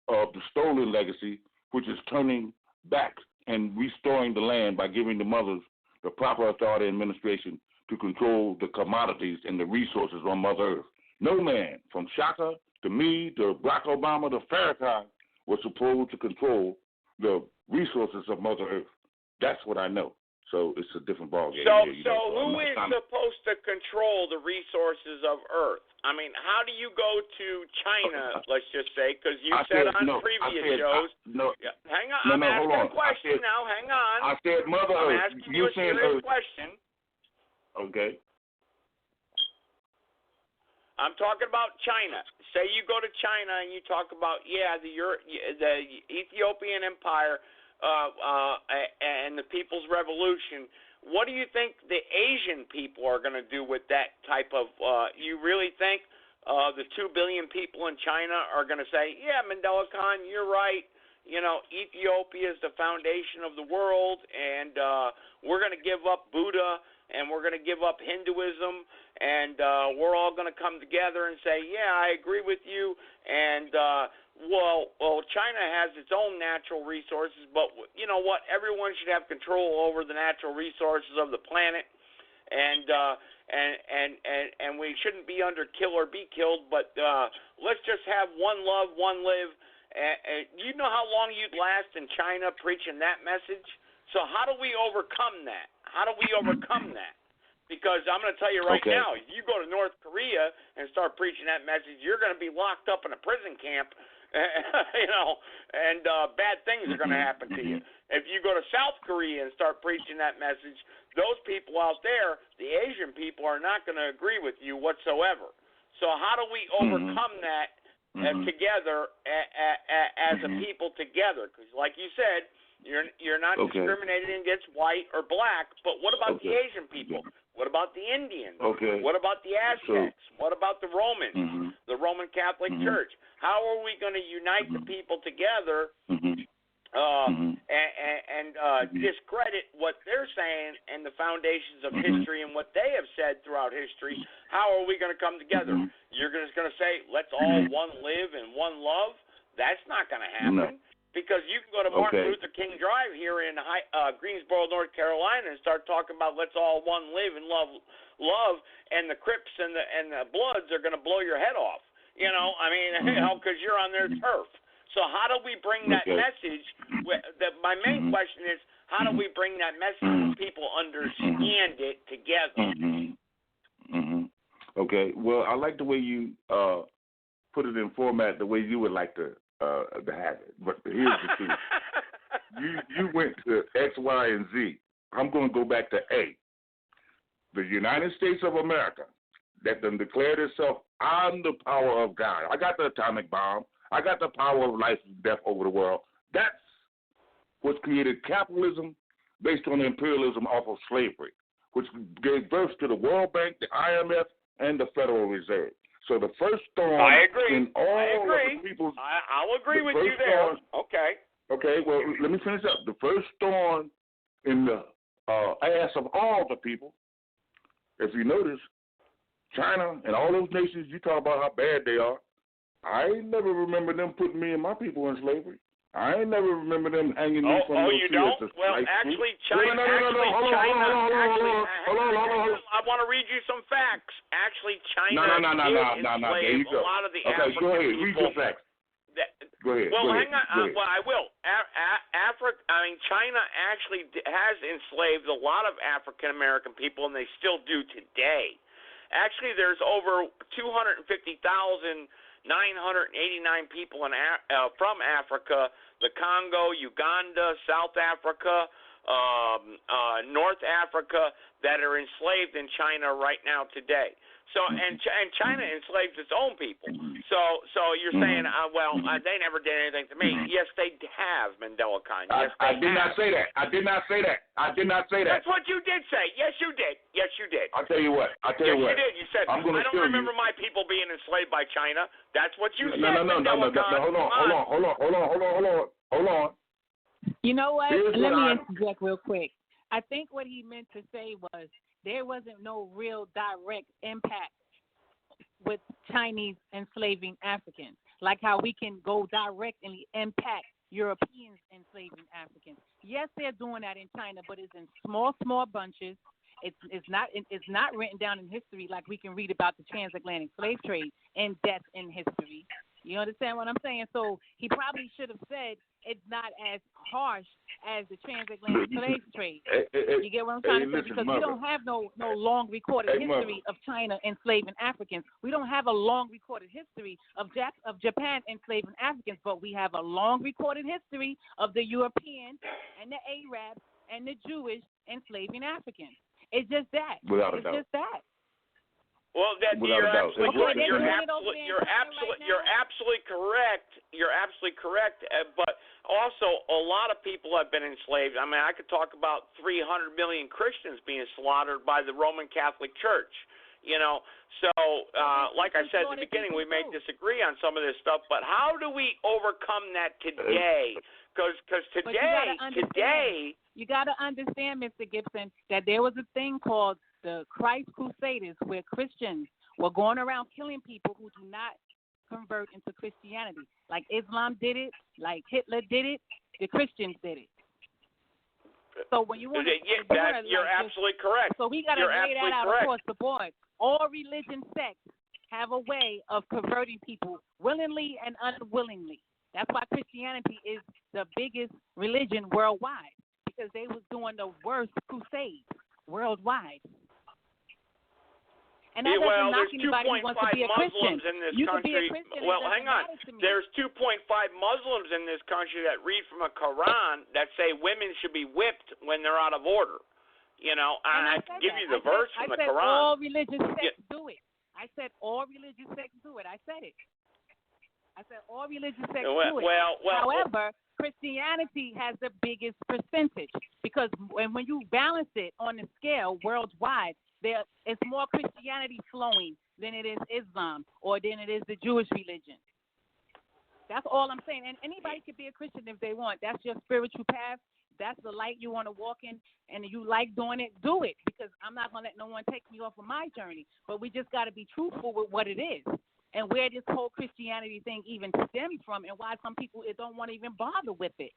of the stolen legacy, which is turning back and restoring the land by giving the mothers the proper authority and administration to control the commodities and the resources on Mother Earth. No man, from Shaka to me to Barack Obama to Farrakhan, was supposed to control the resources of Mother Earth. That's what I know. So it's a different ballgame. So who is supposed to control the resources of Earth? I mean, how do you go to China, let's just say, because you said on previous shows. Hang on, I'm asking a question now. Hang on. I said Mother Earth. I'm asking you a serious question. Okay. I'm talking about China. Say you go to China and you talk about, the Ethiopian Empire and the People's Revolution. What do you think the Asian people are going to do with that type of you really think the 2 billion people in China are going to say, yeah, Mandela Khan, you're right. Ethiopia is the foundation of the world, and we're going to give up Buddha, and we're going to give up Hinduism, and we're all going to come together and say, yeah, I agree with you, and well, China has its own natural resources, but you know what? Everyone should have control over the natural resources of the planet, and we shouldn't be under kill or be killed. But let's just have one love, one live. You know how long you'd last in China preaching that message? So how do we overcome that? How do we overcome that? Because I'm going to tell you right now, if you go to North Korea and start preaching that message, you're going to be locked up in a prison camp. And bad things are going to happen to you. If you go to South Korea and start preaching that message, those people out there, the Asian people, are not going to agree with you whatsoever. So how do we overcome that together as a people together? Because like you said, you're not discriminating against white or black, but what about the Asian people? What about the Indians? What about the Aztecs? What about the Romans, the Roman Catholic Church? How are we going to unite the people together and discredit what they're saying and the foundations of history and what they have said throughout history, how are we going to come together? You're just going to say, let's all one live and one love? That's not going to happen. Because you can go to Martin Luther King Drive here in Greensboro, North Carolina, and start talking about let's all one live and love, and the Crips and the Bloods are going to blow your head off. Because you're on their turf. So how do we bring that message? My main question is, how do we bring that message so people understand it together? Okay. Well, I like the way you put it in format the way you would like to have it. But here's the truth. You went to X, Y, and Z. I'm going to go back to A. The United States of America, that them declared itself, I'm the power of God. I got the atomic bomb. I got the power of life and death over the world. That's what created capitalism based on imperialism off of slavery, which gave birth to the World Bank, the IMF, and the Federal Reserve. So the first storm in all of the people's... I'll agree with you there. Okay, well, let me finish up. The first storm in the ass of all the people, if you notice, China and all those nations, you talk about how bad they are. I ain't never remember them putting me and my people in slavery. I ain't never remember them hanging me from those you trees. don't? Well, actually, China. I want to read you some facts. Actually, China did enslave a lot of the African people. Go ahead. Read your facts. Go ahead. Well, hang on. Well, I will. China actually has enslaved a lot of African American people, and they still do today. Actually, there's over 250,989 people from Africa, the Congo, Uganda, South Africa, North Africa, that are enslaved in China right now today. So, and China enslaves its own people. So you're saying, they never did anything to me. Yes, they have, Mandela Khan. Yes, I did not say that. I did not say that. That's what you did say. Yes, you did. I'll tell you what. Yes, you did. You said, I don't remember my people being enslaved by China. That's what you said, Mandela Khan. Hold on. You know what? Let me interject real quick. I think what he meant to say was there wasn't no real direct impact with Chinese enslaving Africans, like how we can go directly impact Europeans enslaving Africans. Yes, they're doing that in China, but it's in small bunches. It's not written down in history like we can read about the transatlantic slave trade in depth in history. You understand what I'm saying? So he probably should have said it's not as harsh as the transatlantic slave trade. You get what I'm trying to say? Because we don't have no long recorded history of China enslaving Africans. We don't have a long recorded history of Japan enslaving Africans, but we have a long recorded history of the European and the Arabs and the Jewish enslaving Africans. It's just that. Just that. Well, you're absolutely correct. You're absolutely correct. But also, a lot of people have been enslaved. I mean, I could talk about 300 million Christians being slaughtered by the Roman Catholic Church. So like I said at the beginning, we may disagree on some of this stuff, but how do we overcome that today? Because today, you got to understand, Mr. Gibson, that there was a thing called the Christ Crusaders, where Christians were going around killing people who do not convert into Christianity. Like Islam did it, like Hitler did it, the Christians did it. So when you want to, you're absolutely correct. So we got to lay that out across the board. All religion sects have a way of converting people willingly and unwillingly. That's why Christianity is the biggest religion worldwide, because they was doing the worst crusades worldwide. And that doesn't knock anybody who wants to be a Christian. In this you country. Can be a Christian. Well, hang on. There's 2.5 Muslims in this country that read from a Quran that say women should be whipped when they're out of order. And I can give you the verse from the Quran. All religious sects do it. I said all religious sects do it. I said it. I said all religious sects do it. However, Christianity has the biggest percentage, because when you balance it on the scale worldwide, there is more Christianity flowing than it is Islam or than it is the Jewish religion. That's all I'm saying. And anybody can be a Christian if they want. That's your spiritual path. That's the light you want to walk in, and you like doing it, do it. Because I'm not going to let no one take me off of my journey. But we just got to be truthful with what it is and where this whole Christianity thing even stems from and why some people don't want to even bother with it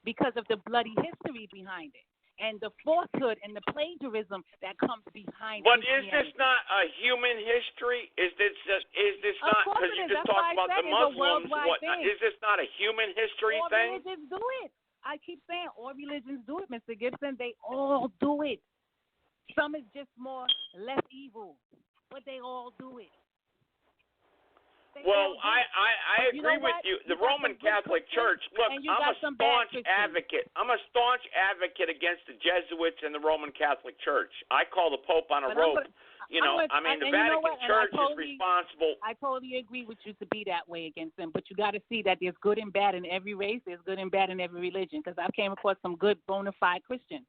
because of the bloody history behind it and the falsehood and the plagiarism that comes behind it. But is this not a human history? Is this not, because you just talked about the Muslims, is this not a human history thing? All religions do it. I keep saying all religions do it, Mr. Gibson. They all do it. Some is just less evil, but they all do it. Well, I agree with you. The Roman Catholic Church, look, I'm a staunch advocate. I'm a staunch advocate against the Jesuits and the Roman Catholic Church. I call the Pope on a rope. The Vatican Church is responsible. I totally agree with you to be that way against them, but you got to see that there's good and bad in every race. There's good and bad in every religion, because I've came across some good bona fide Christians,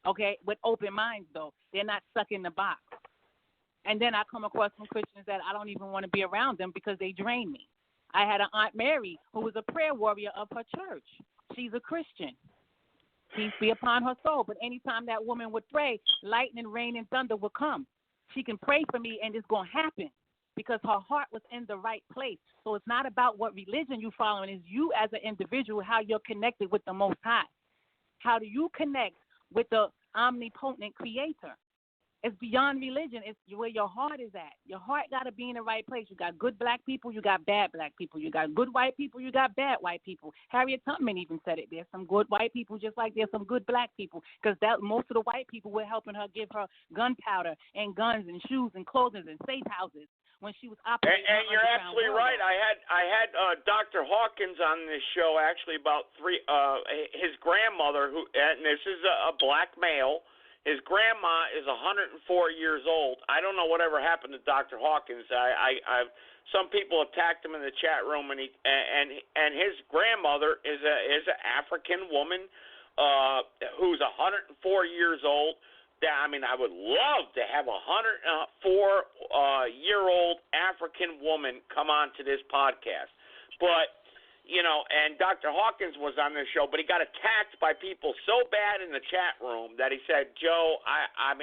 okay, with open minds, though. They're not stuck in the box. And then I come across some Christians that I don't even want to be around them because they drain me. I had an Aunt Mary who was a prayer warrior of her church. She's a Christian. Peace be upon her soul. But anytime that woman would pray, lightning, rain, and thunder would come. She can pray for me, and it's going to happen because her heart was in the right place. So it's not about what religion you're following. It's you as an individual, how you're connected with the Most High. How do you connect with the omnipotent Creator? It's beyond religion. It's where your heart is at. Your heart got to be in the right place. You got good black people. You got bad black people. You got good white people. You got bad white people. Harriet Tubman even said it. There's some good white people just like there's some good black people, because most of the white people were helping her give her gunpowder and guns and shoes and clothing and safe houses when she was operating. And you're absolutely right. I had Dr. Hawkins on this show actually about his grandmother, and this is a black male. His grandma is 104 years old. I don't know whatever happened to Dr. Hawkins. Some people attacked him in the chat room, and his grandmother is an African woman who's 104 years old. I would love to have a 104-year-old African woman come on to this podcast, but. And Dr. Hawkins was on this show, but he got attacked by people so bad in the chat room that he said, Joe, I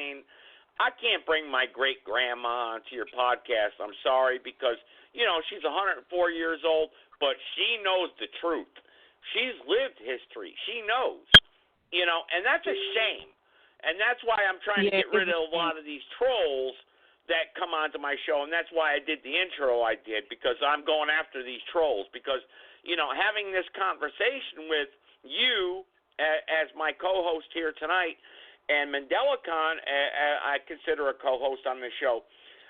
can't bring my great-grandma onto your podcast. I'm sorry, because, she's 104 years old, but she knows the truth. She's lived history. She knows, and that's a shame. And that's why I'm trying to get rid of a lot of these trolls that come onto my show, and that's why I did the intro I did, because I'm going after these trolls, because having this conversation with you as my co-host here tonight, and Mandela Khan, I consider a co-host on this show,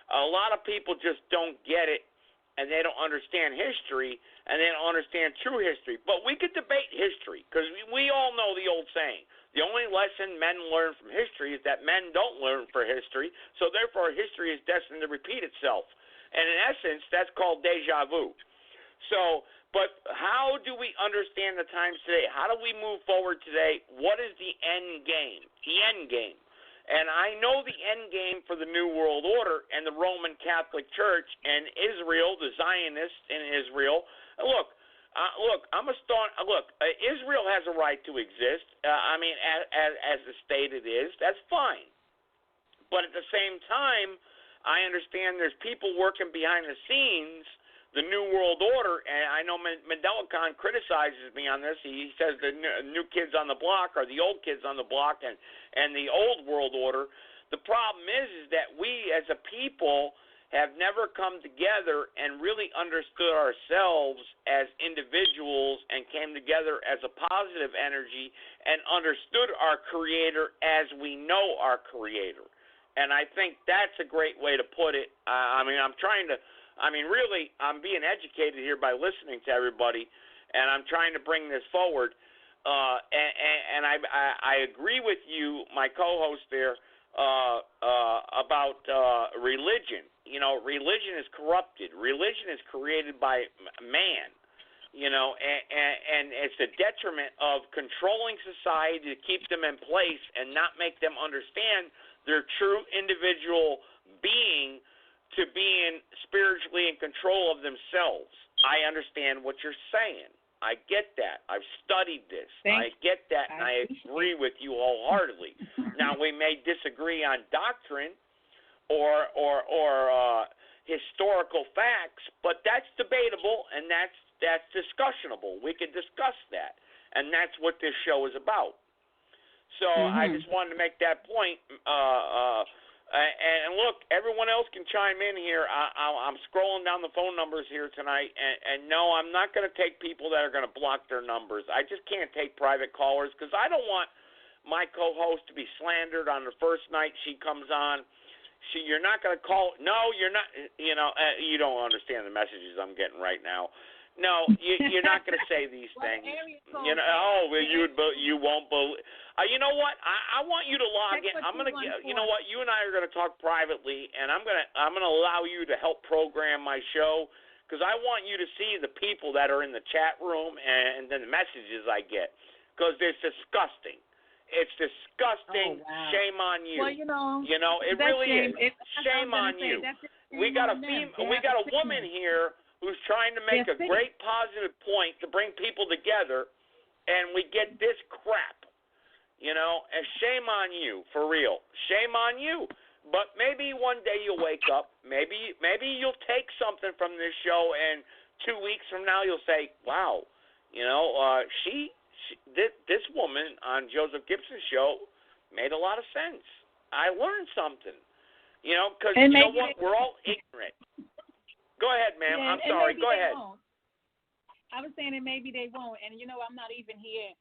a lot of people just don't get it, and they don't understand history, and they don't understand true history. But we could debate history, because we all know the old saying, the only lesson men learn from history is that men don't learn from history, so therefore history is destined to repeat itself. And in essence, that's called deja vu. But how do we understand the times today? How do we move forward today? What is the end game? The end game. And I know the end game for the New World Order and the Roman Catholic Church and Israel, the Zionists in Israel. Look, I'm a staunch. Israel has a right to exist. As the state it is, that's fine. But at the same time, I understand there's people working behind the scenes. The New World Order, and I know Mandela Khan criticizes me on this. He says the new kids on the block are the old kids on the block and the old world order. The problem is that we as a people have never come together and really understood ourselves as individuals and came together as a positive energy and understood our Creator as we know our Creator. And I think that's a great way to put it. Really, I'm being educated here by listening to everybody, and I'm trying to bring this forward. And I agree with you, my co-host there, about religion. Religion is corrupted. Religion is created by man, and it's a detriment of controlling society to keep them in place and not make them understand their true individual being to being spiritually in control of themselves. I understand what you're saying. I get that. I've studied this. I get that, and I agree with you wholeheartedly. Now, we may disagree on doctrine or historical facts, but that's debatable, and that's discussionable. We can discuss that, and that's what this show is about. So I just wanted to make that point. And look, everyone else can chime in here. I'm scrolling down the phone numbers here tonight, and no, I'm not going to take people that are going to block their numbers. I just can't take private callers because I don't want my co-host to be slandered on the first night she comes on. You're not going to call. No, you're not. You know, you don't understand the messages I'm getting right now. No, you're not going to say these things. You know, you won't believe. You know what? I want you to log in. I'm going to. You know what? You and I are going to talk privately, and I'm going to allow you to help program my show because I want you to see the people that are in the chat room and then the messages I get because it's disgusting. It's disgusting. Oh, wow. Shame on you. Well, you know, it really is. Shame on you. We got a woman here who's trying to make a great positive point to bring people together, and we get this crap, and shame on you, for real. Shame on you. But maybe one day you'll wake up. Maybe you'll take something from this show, and 2 weeks from now you'll say, wow, this woman on Joseph Gibson's show made a lot of sense. I learned something, because you know what? We're all ignorant. Go ahead, ma'am. I'm sorry. Go ahead. I was saying that maybe they won't. And, I'm not even here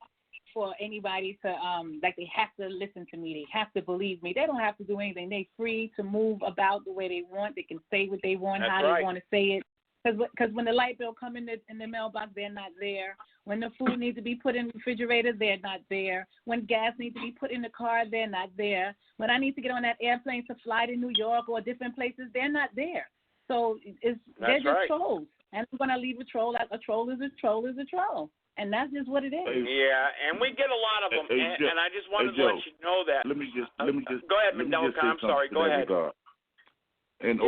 for anybody to, they have to listen to me. They have to believe me. They don't have to do anything. They're free to move about the way they want. They can say what they want, how they want to say it. Because when the light bill come in the mailbox, they're not there. When the food needs to be put in the refrigerator, they're not there. When gas needs to be put in the car, they're not there. When I need to get on that airplane to fly to New York or different places, they're not there. So they're just trolls. And I'm going to leave a troll. Like a troll is a troll is a troll. And that's just what it is. Yeah, and we get a lot of them. And I just wanted to let you know that. Let me just go ahead, Mandela. I'm sorry. Go ahead. In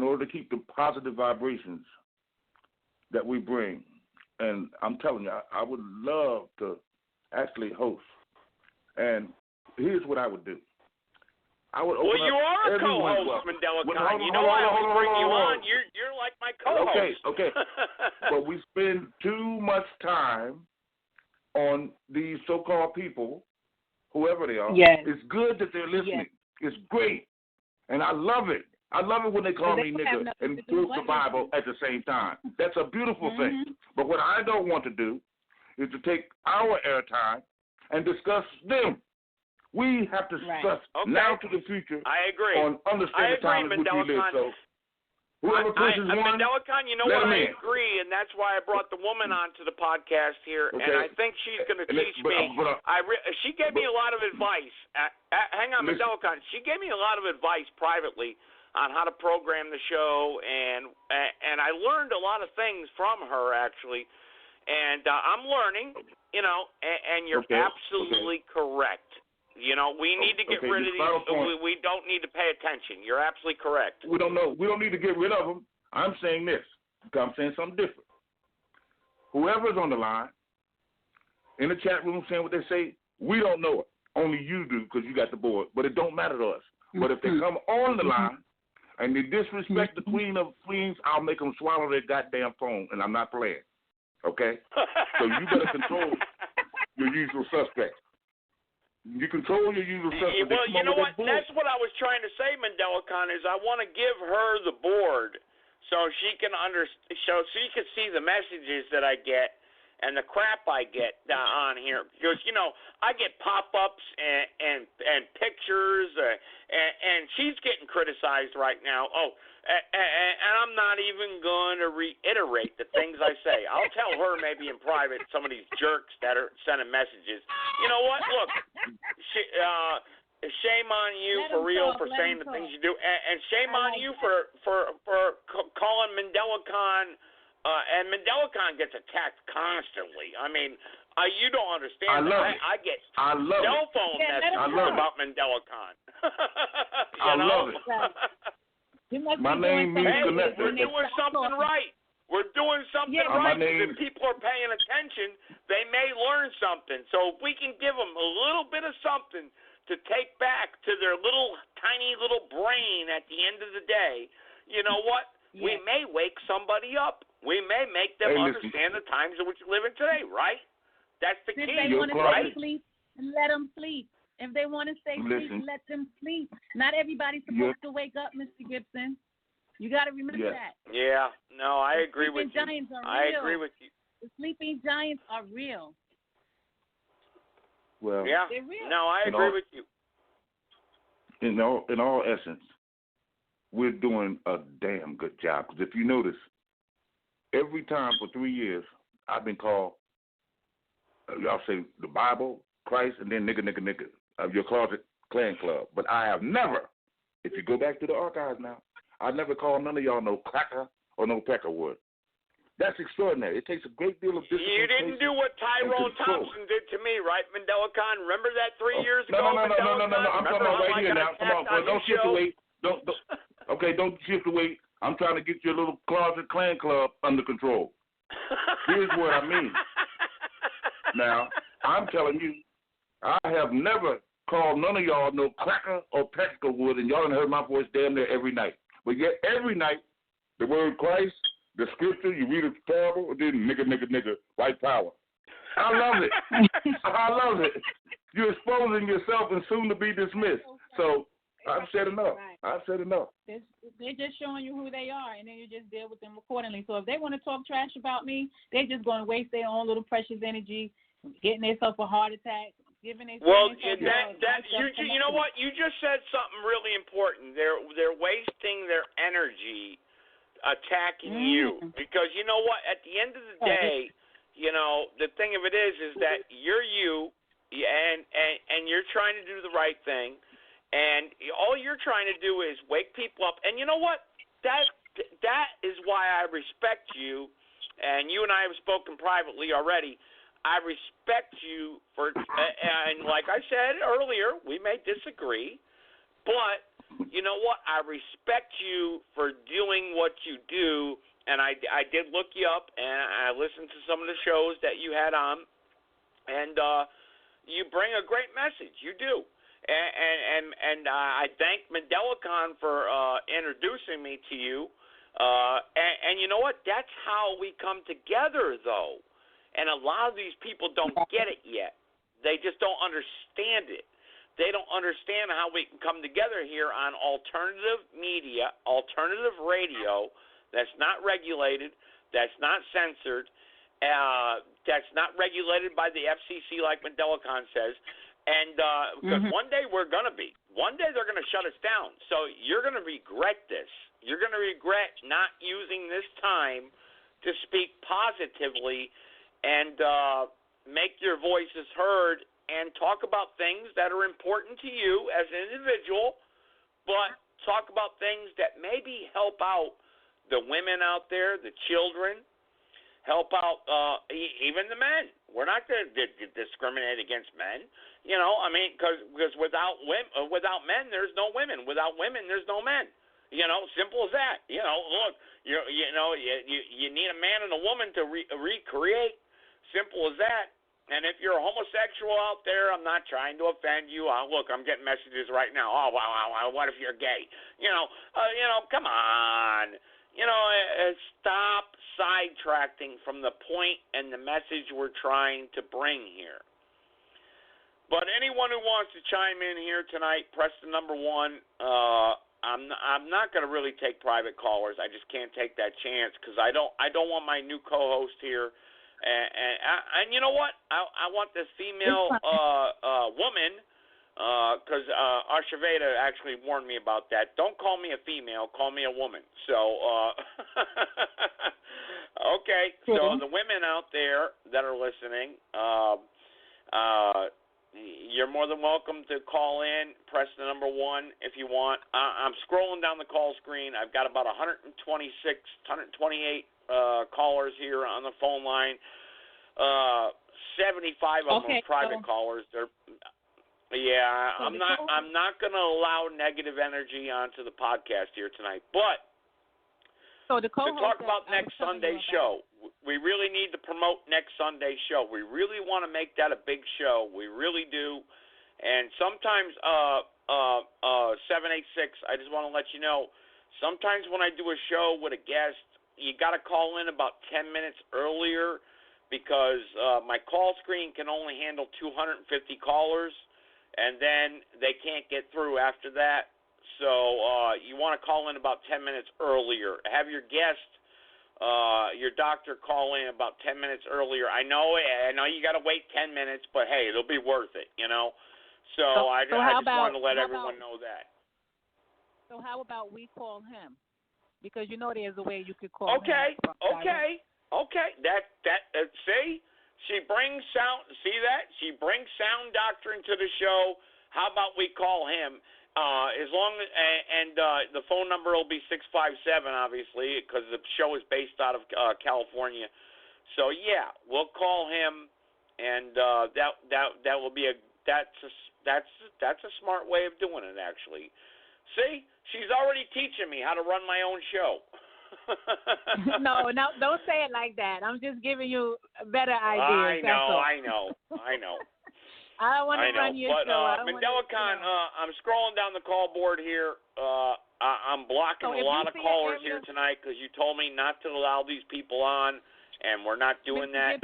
order to keep the positive vibrations that we bring, and I'm telling you, I would love to actually host. And here's what I would do. I would open you are a co-host, Mandela Khan. You know I always bring you on. You're like my co-host. Okay. But we spend too much time on these so-called people, whoever they are. Yes. It's good that they're listening. Yes. It's great. And I love it. I love it when they call me nigga and prove the Bible at the same time. That's a beautiful thing. But what I don't want to do is to take our airtime and discuss them. We have to discuss now to the future. I agree. On understanding the time in which we live. So whoever pushes one, Mandela Khan, you know what? I agree, and that's why I brought the woman onto the podcast here, and I think she's going to teach me. She gave me a lot of advice. Hang on, Mandela Khan. She gave me a lot of advice privately on how to program the show, and I learned a lot of things from her, actually. And I'm learning, and you're absolutely correct. We need to get rid of these. We don't need to pay attention. You're absolutely correct. We don't know. We don't need to get rid of them. I'm saying this because I'm saying something different. Whoever's on the line, in the chat room saying what they say, we don't know it. Only you do because you got the board. But it don't matter to us. But if they come on the line and they disrespect the queen of queens, I'll make them swallow their goddamn phone, and I'm not playing. Okay? So you better control your usual suspects. You control your usual suspects. Well, you know what? That's what I was trying to say, Mandela Khan, is I want to give her the board so she can so she can see the messages that I get and the crap I get on here. Because, I get pop-ups and pictures, and she's getting criticized right now. And I'm not even going to reiterate the things I say. I'll tell her maybe in private, some of these jerks that are sending messages. You know what? Look, shame on you for real for saying the things you do. And shame on you for calling Mandela Khan. And Mandela Khan gets attacked constantly. I mean, You don't understand. I love it. I get I love cell it. phone messages about Mandela Khan. I love it. My name means connector. We're doing something right. We're doing something right. If people are paying attention, they may learn something. So if we can give them a little bit of something to take back to their little, tiny little brain at the end of the day, you know what? We may wake somebody up. We may make them understand the times in which we're living today, right? That's the key, if they want to stay asleep, let them sleep. If they want to stay asleep, let them sleep. Not everybody's supposed to wake up, Mr. Gibson. You got to remember that. Yeah, no, I agree with you. Giants are real. I agree with you. The sleeping giants are real. Well, they're real. No, I agree with you. In all essence, we're doing a damn good job. Because if you notice, every time for 3 years, I've been called, y'all say the Bible, Christ, and then nigga, your closet clan club. But I have never, if you go back to the archives now, I never called none of y'all no cracker or no peckerwood. That's extraordinary. It takes a great deal of discipline. You didn't do what Tyrone Thompson did to me, right, Mandela Khan? Remember that 3 years ago? No. I'm talking about right here now. Come on, don't shift away. Don't shift away. I'm trying to get your little closet clan club under control. Here's what I mean. Now, I'm telling you, I have never called none of y'all no cracker or peckerwood, and y'all done heard my voice damn near every night. But yet every night, the word Christ, the scripture, you read a parable, and then nigga, white power. I love it. I love it. You're exposing yourself and soon to be dismissed. So I've said enough. I've said enough. They're just showing you who they are, and then you just deal with them accordingly. So if they want to talk trash about me, they're just going to waste their own little precious energy, getting themselves a heart attack, giving themselves. Well, you know what? You just said something really important. They're wasting their energy attacking you, because you know what? At the end of the day, you know, the thing of it is that you're you, and you're trying to do the right thing, and all you're trying to do is wake people up. And you know what? That is why I respect you, and you and I have spoken privately already. I respect you for, and like I said earlier, we may disagree, but you know what? I respect you for doing what you do, and I did look you up, and I listened to some of the shows that you had on, and you bring a great message. You do, and I thank Mandela Khan for introducing me to you, and you know what? That's how we come together, though, and a lot of these people don't get it yet. They just don't understand it. They don't understand how we can come together here on alternative media, alternative radio, that's not regulated, that's not censored, that's not regulated by the FCC like Mandela Khan says, and because one day we're going to be. One day they're going to shut us down. So you're going to regret this. You're going to regret not using this time to speak positively and make your voices heard and talk about things that are important to you as an individual, but talk about things that maybe help out the women out there, the children, help out even the men. We're not going to discriminate against men, you know. I mean, because without men, there's no women. Without women, there's no men. You know, simple as that. You know, look, you need a man and a woman to recreate. Simple as that. And if you're a homosexual out there, I'm not trying to offend you. Look, I'm getting messages right now. Oh, wow, what if you're gay? Come on. Stop sidetracking from the point and the message we're trying to bring here. But anyone who wants to chime in here tonight, press the number 1. I'm not going to really take private callers. I just can't take that chance because I don't want my new co-host here. And you know what? I want this female woman, because Archiveda actually warned me about that. Don't call me a female, call me a woman. So, okay. So the women out there that are listening, you're more than welcome to call in. Press the number 1 if you want. I'm scrolling down the call screen. I've got about 128 callers here on the phone line. 75 of them are private callers. I'm not going to allow negative energy onto the podcast here tonight. But to talk about next Sunday's show, we really need to promote next Sunday's show. We really want to make that a big show. We really do. And sometimes, 786, I just want to let you know, sometimes when I do a show with a guest, you got to call in about 10 minutes earlier because my call screen can only handle 250 callers, and then they can't get through after that. So you want to call in about 10 minutes earlier. Have your guest, your doctor, call in about 10 minutes earlier. I know you got to wait 10 minutes, but hey, it'll be worth it, you know. So I just wanted to let everyone know that. So how about we call him? Because you know there's a way you could call him. Okay. See, she brings sound. See that? She brings sound doctrine to the show. How about we call him? As long as the phone number will be 657, obviously, because the show is based out of California. So yeah, we'll call him, and that will be that's a smart way of doing it, actually. See, she's already teaching me how to run my own show. No, don't say it like that. I'm just giving you better ideas. I know. I don't want to run your show. Mandela-Con, I'm scrolling down the call board here. I'm blocking a lot of callers here tonight because you told me not to allow these people on, and we're not doing that.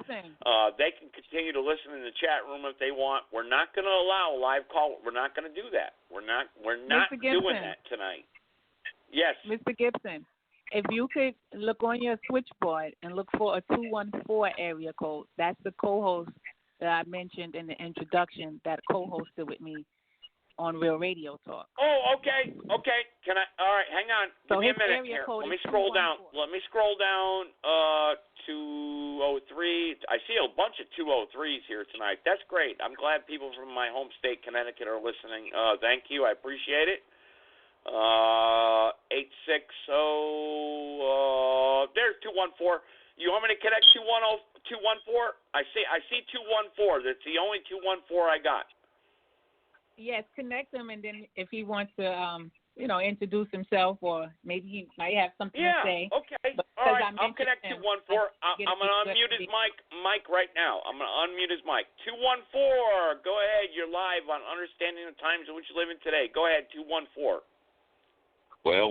They can continue to listen in the chat room if they want. We're not going to allow a live call. We're not going to do that. We're not doing that tonight. Yes. Mr. Gibson, if you could look on your switchboard and look for a 214 area code, that's the co-host that I mentioned in the introduction that co-hosted with me on Real Radio Talk. Oh, okay. Can I? All right, hang on. Give me a minute here. Let me scroll down. Let me scroll down. 203. I see a bunch of 203s here tonight. That's great. I'm glad people from my home state, Connecticut, are listening. Thank you. I appreciate it. 860. There's 214. You want me to connect 214? I see 214. That's the only 214 I got. Yes, connect him, and then if he wants to, introduce himself, or maybe he might have something to say. Yeah, okay. All right, I'll connect 214. I'm going to unmute his mic right now. I'm going to unmute his mic. 214, go ahead. You're live on Understanding the Times in which you live in today. Go ahead, 214. Well,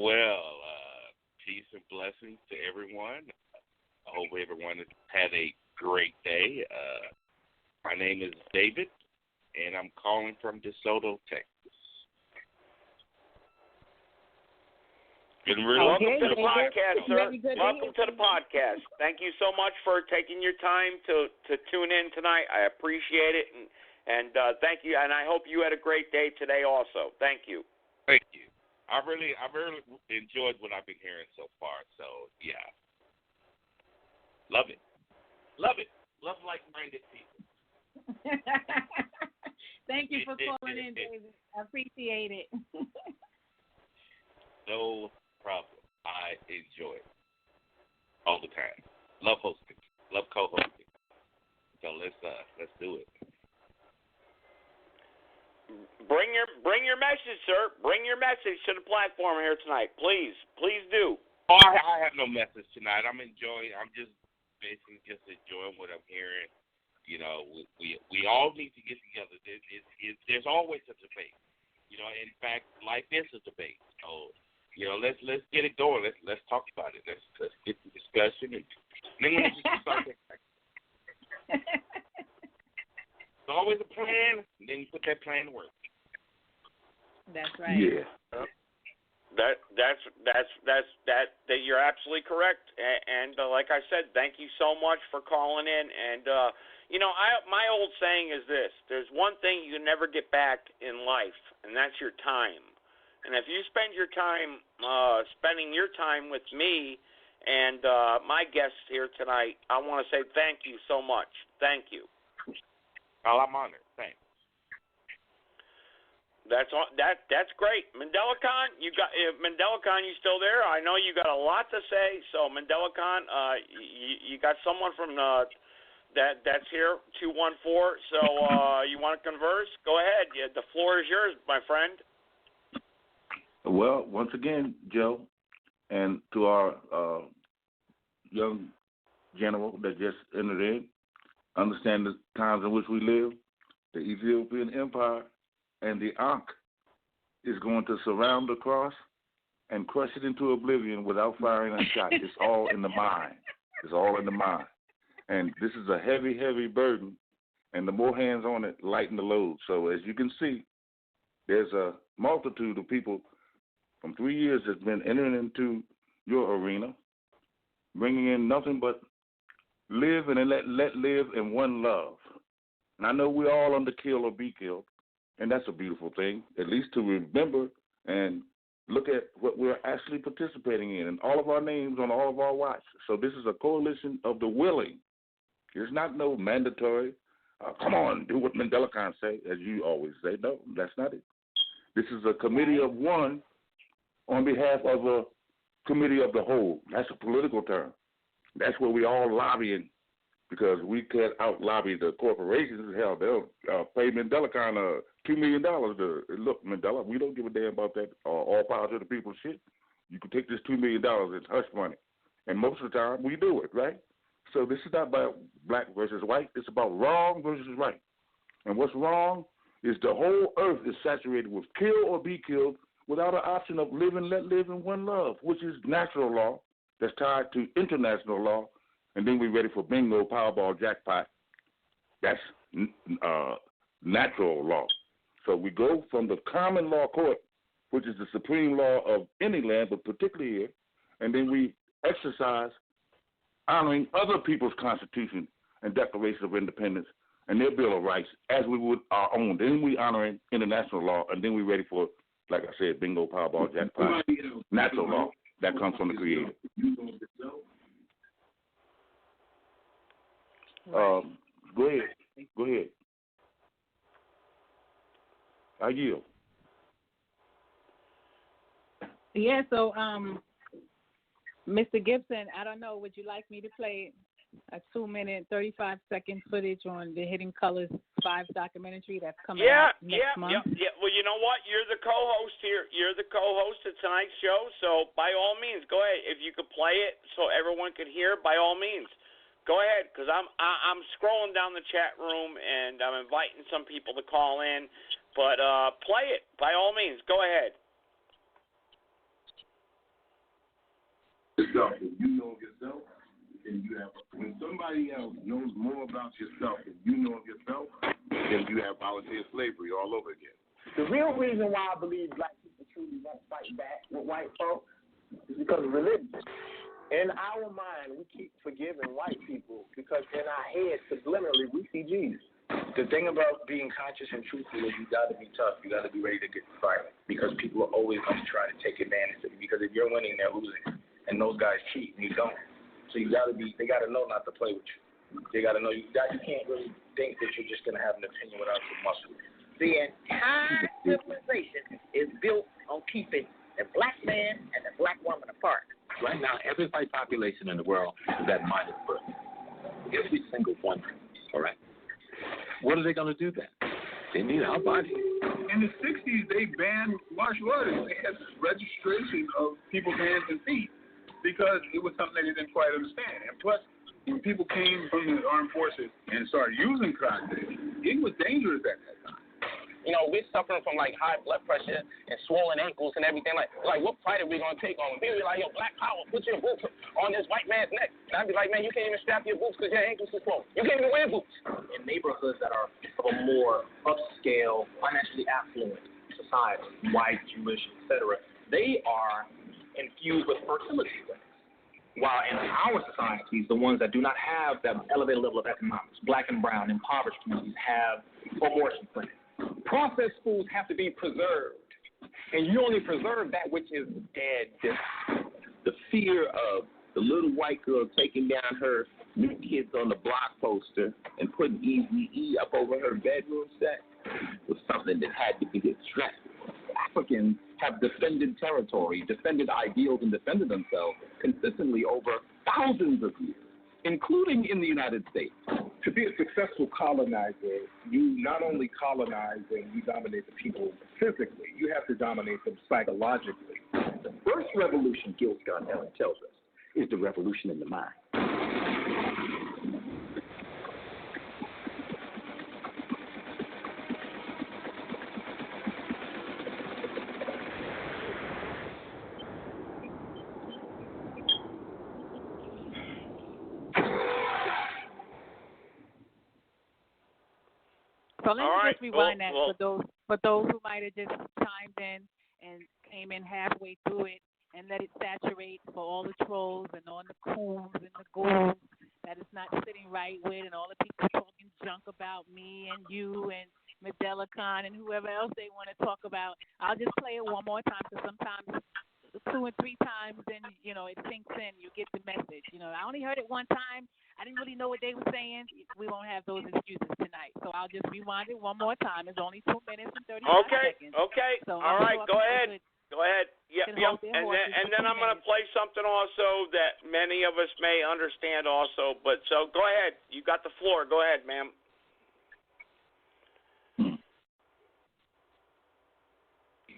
peace and blessings to everyone. I hope everyone has had a great day. My name is David, and I'm calling from DeSoto, Texas. Welcome to the podcast, sir. Welcome to the podcast. Thank you so much for taking your time to tune in tonight. I appreciate it, and thank you. And I hope you had a great day today also. Thank you. Thank you. I really enjoyed what I've been hearing so far. So yeah, love it. Love like-minded people. Thank you for calling in, David. I appreciate it. No problem. I enjoy it all the time. Love hosting. Love co-hosting. So let's do it. Bring your message, sir. Bring your message to the platform here tonight, please. Please do. Oh, I have no message tonight. I'm just basically enjoying what I'm hearing. You know, we all need to get together. There's always a debate. You know, in fact, life is a debate. So, you know, let's get it going. Let's talk about it. Let's get the discussion, and then we just start that. There's always a plan, and then you put that plan to work. That's right. Yeah. That you're absolutely correct. And like I said, thank you so much for calling in. And my old saying is this: there's one thing you can never get back in life, and that's your time. And if you spend your time spending your time with me and my guests here tonight, I want to say thank you so much. Thank you. Well, I'm honored. Thanks. That's great. Mandela-Con, you still there? I know you got a lot to say. So Mandela-Con, you got someone from That's here, 214. So you want to converse? Go ahead. Yeah, the floor is yours, my friend. Well, once again, Joe, and to our young general that just entered in, understand the times in which we live. The Ethiopian Empire and the Ankh is going to surround the cross and crush it into oblivion without firing a shot. It's all in the mind. It's all in the mind. And this is a heavy, heavy burden, and the more hands on it, lighten the load. So as you can see, there's a multitude of people from 3 years that's been entering into your arena, bringing in nothing but live and let live in one love. And I know we're all under kill or be killed, and that's a beautiful thing, at least to remember and look at what we're actually participating in, and all of our names on all of our watch. So this is a coalition of the willing. There's not no mandatory, come on, do what Mandela can't say, as you always say. No, that's not it. This is a committee of one on behalf of a committee of the whole. That's a political term. That's where we all lobbying, because we can't out-lobby the corporations. Hell, they'll pay Mandela kind of $2 million to, look, Mandela, we don't give a damn about that all power to the people shit. You can take this $2 million, it's hush money. And most of the time, we do it, right? So this is not about black versus white. It's about wrong versus right. And what's wrong is the whole earth is saturated with kill or be killed without an option of live and let live in one love, which is natural law that's tied to international law. And then we're ready for bingo, powerball, jackpot. That's natural law. So we go from the common law court, which is the supreme law of any land, but particularly here, and then we exercise honoring other people's constitution and Declaration of Independence and their Bill of Rights as we would our own. Then we honoring international law, and then we're ready for, like I said, bingo, powerball, jackpot, natural law that comes from the Creator. Go ahead. I yield. Yeah, so Mr. Gibson, I don't know, would you like me to play a 2-minute, 35-second footage on the Hidden Colors 5 documentary that's coming out next month? Yeah. Well, you know what? You're the co-host here. You're the co-host of tonight's show, so by all means, go ahead. If you could play it so everyone can hear, by all means, go ahead, because I'm scrolling down the chat room and I'm inviting some people to call in, but play it, by all means. Go ahead. Yourself, if you know yourself, then you have. When somebody else knows more about yourself than you know of yourself, then you have volunteer slavery all over again. The real reason why I believe black people truly won't fight back with white folks is because of religion. In our mind, we keep forgiving white people because in our head, subliminally, we see Jesus. The thing about being conscious and truthful is you got to be tough. You got to be ready to get fired because people are always going to try to take advantage of you. Because if you're winning, they're losing. And those guys cheat, and you don't. So you got to be. They got to know not to play with you. They got to know you can't really think that you're just going to have an opinion without some muscle. The entire civilization is built on keeping the black man and the black woman apart. Right now, every white population in the world is at minus birth. Every single one. All right. What are they going to do then? They need our body. In the 60s, they banned martial arts. They had registration of people's hands and feet because it was something they didn't quite understand. And plus, when people came from the armed forces and started using karate, it was dangerous at that time. You know, we're suffering from, like, high blood pressure and swollen ankles and everything. Like what fight are we going to take on? People be like, yo, Black Power, put your boots on this white man's neck. And I'd be like, man, you can't even strap your boots because your ankles are swollen. You can't even wear boots. In neighborhoods that are of a more upscale, financially affluent society, white, Jewish, etc., they are infused with fertility clinics. While in our societies, the ones that do not have that elevated level of economics, black and brown, impoverished communities, have abortion clinics. Processed foods have to be preserved, and you only preserve that which is dead. The fear of the little white girl taking down her New Kids on the Block poster and putting Eazy-E up over her bedroom set was something that had to be addressed. Africans have defended territory, defended ideals, and defended themselves consistently over thousands of years. including in the United States. To be a successful colonizer, you not only colonize and you dominate the people physically, you have to dominate them psychologically. The first revolution, Gil Scott Heron tells us, is the revolution in the mind. So let me just rewind that for those who might have just chimed in and came in halfway through it and let it saturate for all the trolls and all the coons and the ghouls that it's not sitting right with, and all the people talking junk about me and you and Medela Khan and whoever else they want to talk about. I'll just play it one more time because sometimes 2 and 3 times, then, it sinks in. You get the message. I only heard it one time. I didn't really know what they were saying. We won't have those excuses tonight. So I'll just rewind it one more time. It's only 2 minutes and 35 seconds. Okay. So all right. Go ahead. Yep. And then I'm going to play something also that many of us may understand also. But so go ahead. You got the floor. Go ahead, ma'am.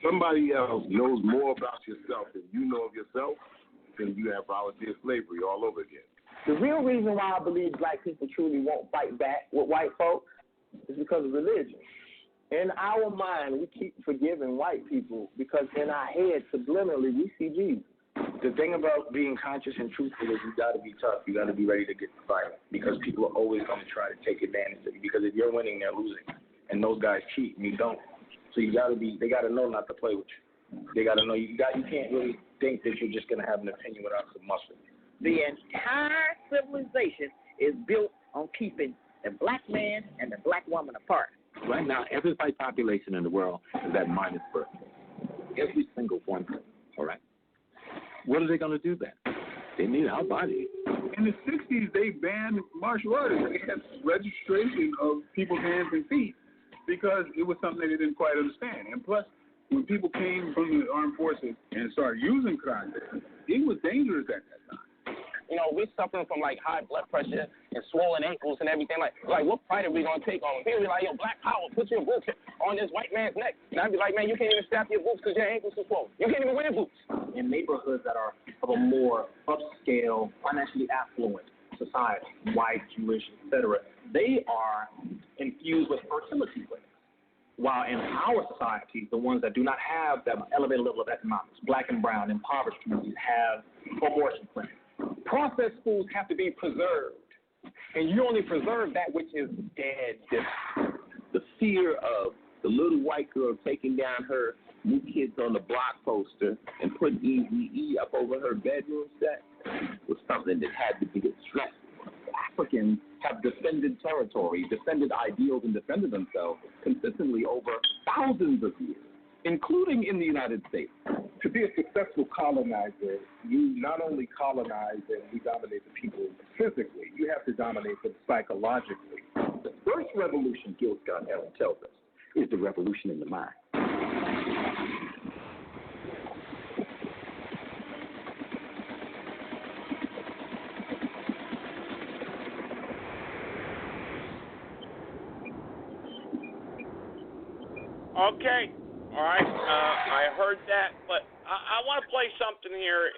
Somebody else knows more about yourself than you know of yourself, then you have volunteer slavery all over again. The real reason why I believe black people truly won't fight back with white folks is because of religion. In our mind, we keep forgiving white people because in our head, subliminally, we see Jesus. The thing about being conscious and truthful is you got to be tough. You got to be ready to get fight because people are always going to try to take advantage of you because if you're winning, they're losing. And those guys cheat and you don't. So they got to know not to play with you. They got to know you can't really think that you're just going to have an opinion without some muscle. The entire civilization is built on keeping the black man and the black woman apart. Right now, every white population in the world is at minus birth. Every single one, all right? What are they going to do then? They need our body. In the 60s, they banned martial arts. They had registration of people's hands and feet because it was something they didn't quite understand. And plus, when people came from the armed forces and started using karate, it was dangerous at that time. We're suffering from high blood pressure and swollen ankles and everything. Like what fight are we gonna take on? People be like, yo, black power, put your boots on this white man's neck. And I'd be like, man, you can't even strap your boots because your ankles are swollen. You can't even wear boots. In neighborhoods that are of a more upscale, financially affluent society, white, Jewish, etc., they are infused with fertility clinics. While in our society, the ones that do not have that elevated level of economics, black and brown, impoverished communities, have abortion clinics. Processed foods have to be preserved, and you only preserve that which is dead. The fear of the little white girl taking down her New Kids on the Block poster and putting Eazy-E up over her bedroom set was something that had to be addressed. Africans have defended territory, defended ideals, and defended themselves consistently over thousands of years, including in the United States. To be a successful colonizer, you not only colonize and you dominate the people physically, you have to dominate them psychologically. The first revolution, Gil Scott Heron tells us, is the revolution in the mind. Okay. All right. I heard that, but I want to play something here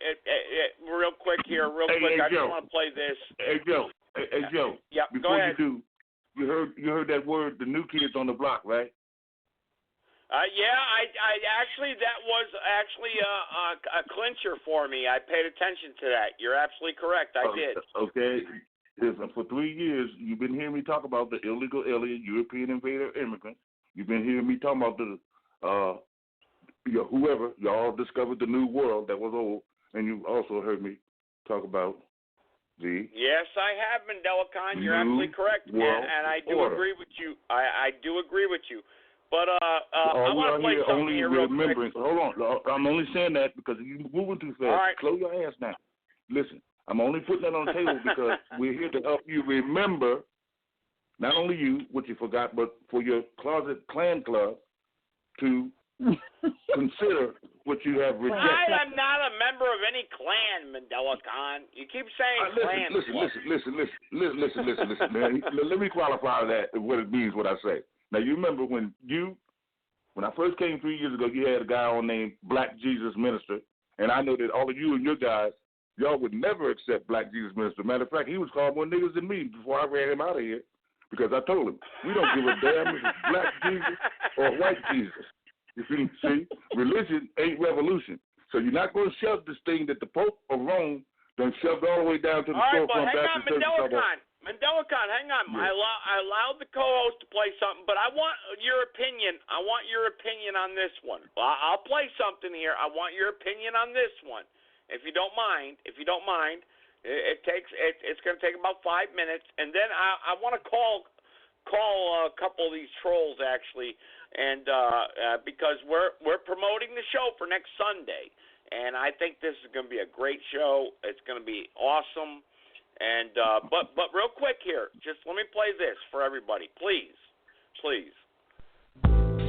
real quick. I just want to play this. Hey, Joe. Yeah, Before go ahead. you do, you heard that word, the New Kids on the Block, right? Yeah, I actually, that was actually a clincher for me. I paid attention to that. You're absolutely correct. I did. Okay. Listen, for 3 years, you've been hearing me talk about the illegal alien, European invader immigrant. You've been hearing me talking about the whoever, y'all discovered the new world that was old, and you've also heard me talk about the Yes, I have, Mandela Khan. You're absolutely correct, and I do agree with you. I do agree with you. But I want to play something here real quick. Hold on. I'm only saying that because you're moving too fast. All right. Close your ass down. Listen, I'm only putting that on the table because we're here to help you remember, not only you, what you forgot, but for your closet clan club to consider what you have rejected. I am not a member of any clan, Mandela Khan. You keep saying clan. Listen, man. Let me qualify that, what it means, what I say. Now, you remember when I first came 3 years ago, you had a guy on named Black Jesus Minister, and I know that all of you and your guys, y'all would never accept Black Jesus Minister. Matter of fact, he was called more niggas than me before I ran him out of here, because I told him, we don't give a damn if it's Black Jesus or white Jesus. You see? Religion ain't revolution. So you're not going to shove this thing that the Pope of Rome done shoved all the way down to the storefront Baptist Church. Mandela Khan, hang on. Yeah. I allowed the co-host to play something, but I want your opinion. I want your opinion on this one. I'll play something here. I want your opinion on this one, if you don't mind. It's going to take about 5 minutes, and then I want to call a couple of these trolls actually, and because we're promoting the show for next Sunday, and I think this is going to be a great show. It's going to be awesome. And but real quick here, just let me play this for everybody, please.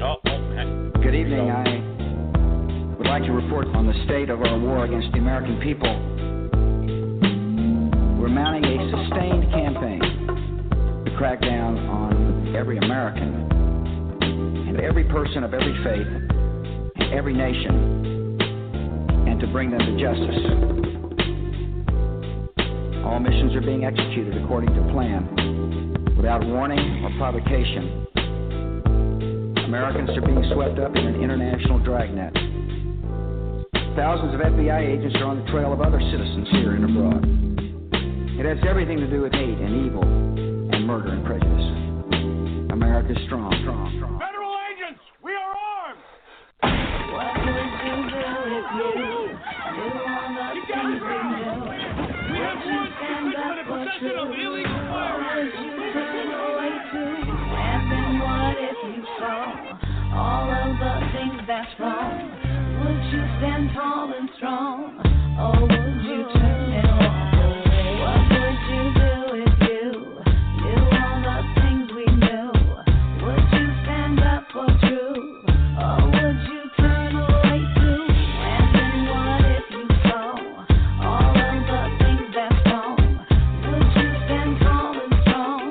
Oh, okay. Good evening. I would like to report on the state of our war against the American people. We're mounting a sustained campaign to crack down on every American and every person of every faith and every nation, and to bring them to justice. All missions are being executed according to plan, without warning or provocation. Americans are being swept up in an international dragnet. Thousands of FBI agents are on the trail of other citizens here and abroad. It has everything to do with hate and evil and murder and prejudice. America's strong. Federal agents, we are armed! What would you do if you knew all the things we knew? We have one suspected in possession of illegal firearms. Would you turn away to? And then what if you saw all of the things that's wrong? Would you stand tall and strong? Or would you turn and walk away? What would you do if you knew all the things we knew? Would you stand up for truth? Or would you turn away too? And then what if you saw all of the things that's wrong? Would you stand tall and strong?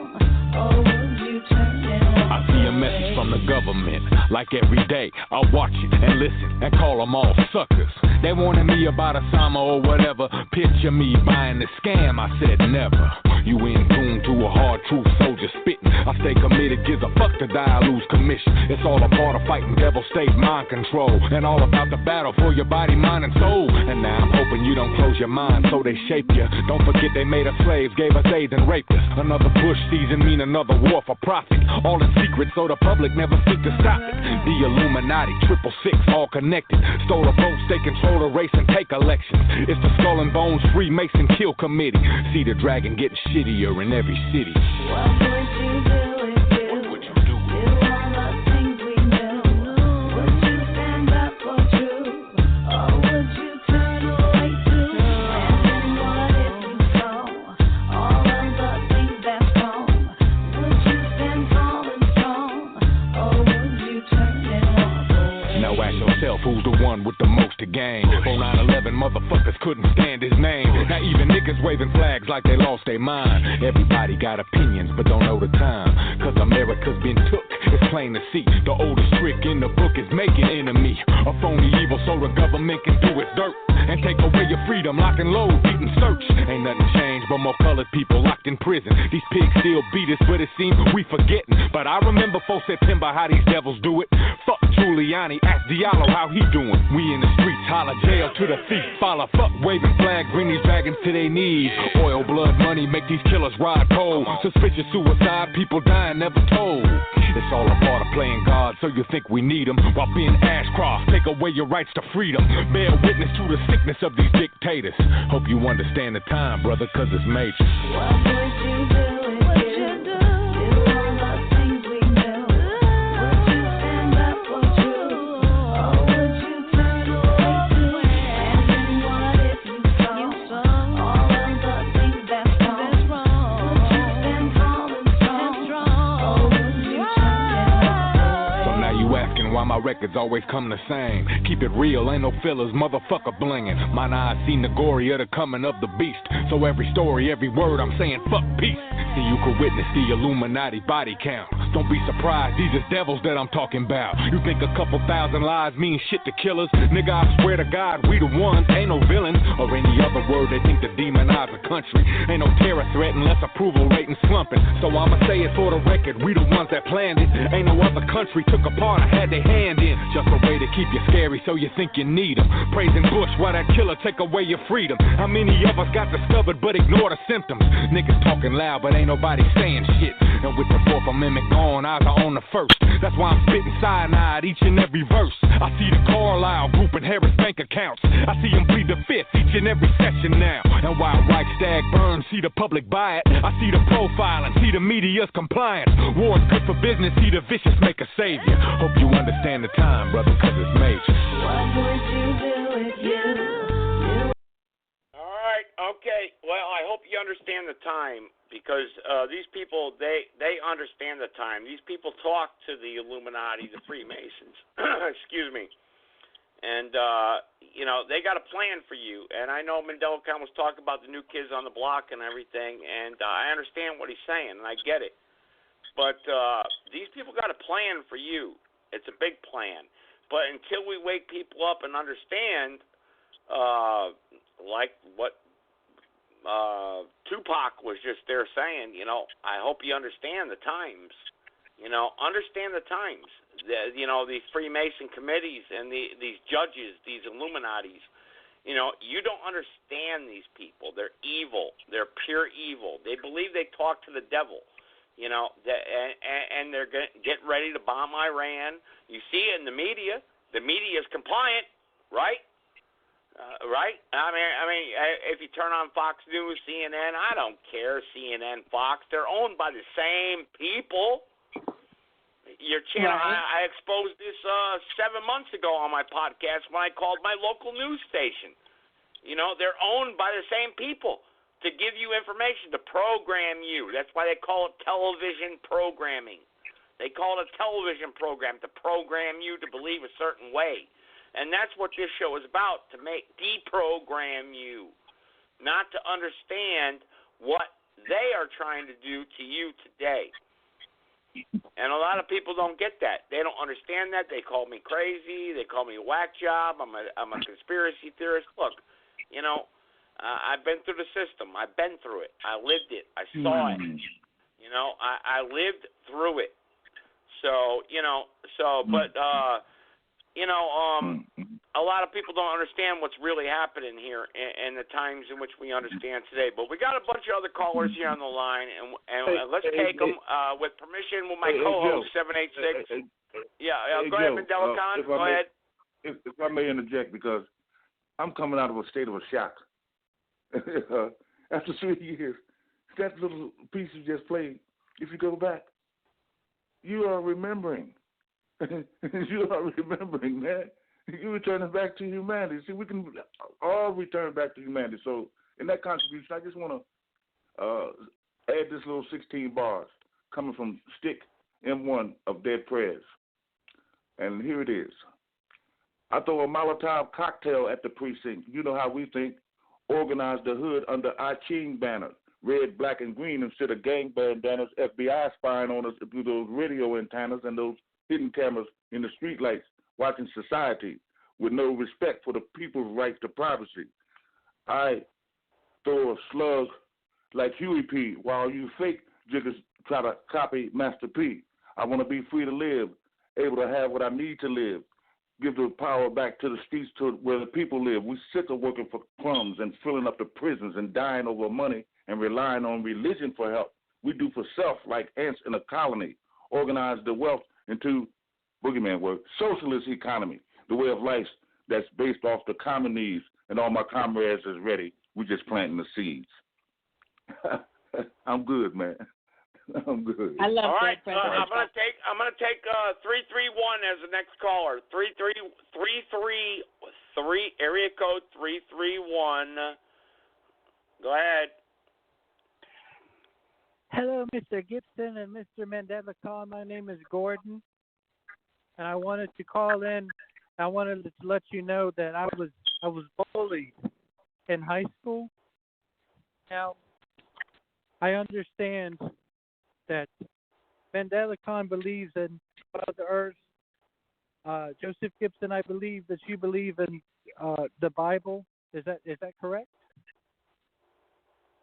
Or would you turn and walk I see a message from the government. Like every day, I watch it and listen and call them all suckers. They wanted me about Osama or whatever. Picture me buying the scam. I said never. You in tune to a hard truth soldier spitting. I stay committed, gives a fuck to die, I lose commission. It's all a part of fighting devil state mind control, and all about the battle for your body, mind, and soul. And now I'm hoping you don't close your mind so they shape you. Don't forget they made us slaves, gave us AIDS and raped us. Another Bush season mean another war for profit. All in secret so the public never seek to stop it. The Illuminati, 666, all connected. Stole the votes, they control the race and take elections. It's the Skull and Bones Freemason Kill Committee. See the dragon getting shittier in every city. What would you do if you knew all the things we knew? Would you stand up for truth? Or would you turn away too? And then what if you saw all of the things that's wrong? Would you stand tall and strong? Or would you turn and walk away? Now ask yourself who's the one with the most to gain. For 9/11, motherfuckers couldn't stand his name. Now even niggas waving flags like they lost their mind. Everybody got opinions but don't know the time. Cause America's been took, it's plain to see. The oldest trick in the book is making enemy. A phony evil so the government can do its dirt and take away your freedom, lock and load, beat and search. Ain't nothing changed but more colored people locked in prison. These pigs still beat us, but it seems we forgetting. But I remember 4 September how these devils do it. Fuck Giuliani, ask Diallo how he doing. We in the streets, holler jail to the thief. Follow, fuck waving flag, bring these dragons to their knees. Oil, blood, money, make these killers ride cold. Suspicious suicide, people dying, never told. It's all a part of playing God, so you think we need them. While being Ashcroft, take away your rights to freedom. Bear witness to the sickness of these dictators. Hope you understand the time, brother, cause it's major. What would you do if you knew all the things we knew? Would you stand up for truth? Or would you turn away too? And then what if you saw all of the things that's wrong? Would you stand tall and strong? Or would you turn and walk away? So now you asking why my record records always come the same. Keep it real, ain't no fillers, motherfucker blinging. Mine eyes seen the glory of the coming of the beast. So every story, every word I'm saying, fuck peace. See, you could witness the Illuminati body count. Don't be surprised, these is devils that I'm talking about. You think a couple thousand lies mean shit to killers? Nigga, I swear to God, we the ones, ain't no villains. Or any other word they think to demonize a country. Ain't no terror threat unless approval rating slumping. So I'ma say it for the record, we the ones that planned it. Ain't no other country took a part or had their hand in. Just a way to keep you scary so you think you need them. Praising Bush while that killer take away your freedom. How many of us got discovered but ignore the symptoms? Niggas talking loud but ain't nobody saying shit. And with the Fourth Amendment gone, eyes are on the first. That's why I'm spitting cyanide each and every verse. I see the Carlisle group and Harris bank accounts. I see them plead the fifth each and every session now. And while Reichstag burns, see the public buy it. I see the profiling, see the media's compliance. War's good for business, see the vicious make a savior. Hope you understand the time, brother, cause it's major. What would you do if you? All right, okay. Well, I hope you understand the time, because these people, they understand the time. These people talk to the Illuminati, the Freemasons, excuse me, and, they got a plan for you. And I know Mandela Khan was talking about the new kids on the block and everything, and I understand what he's saying, and I get it. But these people got a plan for you. It's a big plan. But until we wake people up and understand, like what Tupac was just there saying, I hope you understand the times. Understand the times. These Freemason committees and these judges, these Illuminatis, you don't understand these people. They're evil. They're pure evil. They believe they talk to the devil, and they're getting ready to bomb Iran. You see it in the media. The media is compliant, right? Right? I mean, if you turn on Fox News, CNN, I don't care, CNN, Fox, they're owned by the same people. Your channel, right. I exposed this 7 months ago on my podcast when I called my local news station. They're owned by the same people to give you information, to program you. That's why they call it television programming. They call it a television program, to program you to believe a certain way. And that's what this show is about, to deprogram you, not to understand what they are trying to do to you today. And a lot of people don't get that. They don't understand that. They call me crazy. They call me a whack job. I'm a conspiracy theorist. Look, I've been through the system. I've been through it. I lived it. I saw it. I lived through it. So, a lot of people don't understand what's really happening here in the times in which we understand today. But we got a bunch of other callers here on the line, and let's take them with permission with my co-host, 786. Go ahead, Mandela Khan. Go ahead. If I may interject, because I'm coming out of a state of a shock. After 3 years, that little piece you just played, if you go back, you are remembering. You are remembering, man. You're returning back to humanity. See, we can all return back to humanity. So in that contribution, I just want to add this little 16 bars coming from Stick M1 of Dead Prayers. And here it is. I throw a Molotov cocktail at the precinct. You know how we think. Organize the hood under our King banner. Red, black, and green instead of gang bandanas. FBI spying on us through those radio antennas and those hidden cameras in the streetlights, watching society with no respect for the people's right to privacy. I throw a slug like Huey P. while you fake jiggers try to copy Master P. I want to be free to live, able to have what I need to live. Give the power back to the streets to where the people live. We're sick of working for crumbs and filling up the prisons and dying over money and relying on religion for help. We do for self like ants in a colony. Organize the wealth into boogeyman work. Socialist economy, the way of life that's based off the common needs, and all my comrades is ready. We just planting the seeds. I'm good, man. I'm good. I love all right, that. I'm gonna take 331 as the next caller. 333 area code 331. Go ahead. Hello, Mr. Gibson and Mr. Mandela Khan. My name is Gordon. and I wanted to call in. I wanted to let you know that I was bullied in high school. Now, I understand that Mandela Khan believes in Mother Earth. Joseph Gibson, I believe that you believe in the Bible. Is that correct?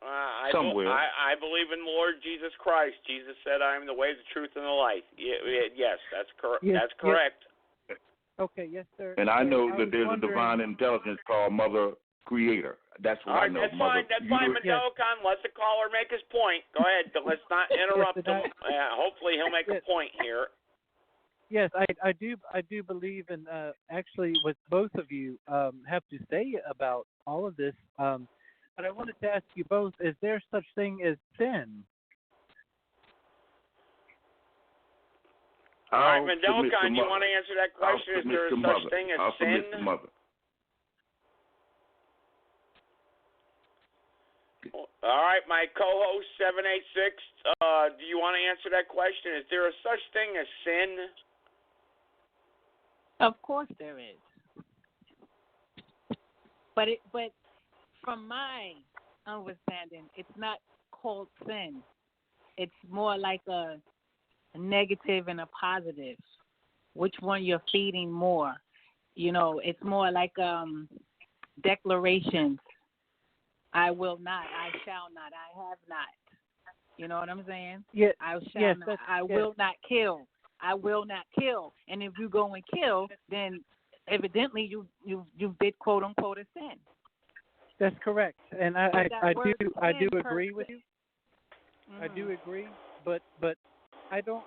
I Somewhere. I believe in the Lord Jesus Christ. Jesus said, "I am the way, the truth, and the life." Yes, that's correct. Yes, that's correct. Yes. Okay, yes, sir. And I know that there's wondering... a divine intelligence called Mother Creator. That's what All right, I know. that's Mother fine. That's fine, Mandela Khan. Let the caller make his point. Go ahead. Let's not interrupt him. Hopefully, he'll make a point here. Yes, I do believe in actually what both of you have to say about all of this. But I wanted to ask you both: is there such thing as sin? All right, Mandela Khan, you want to answer that question? Is there such thing as sin? All right, my co-host 786. Do you want to answer that question? Is there a such thing as sin? Of course there is. But from my understanding, it's not called sin. It's more like a negative and a positive. Which one you're feeding more? You know, it's more like declarations. I will not. I shall not. I have not. You know what I'm saying? Yeah. I shall not. I will not kill. I will not kill. And if you go and kill, then evidently you did quote unquote a sin. That's correct, and I do agree with you. Mm-hmm. I do agree, but I don't.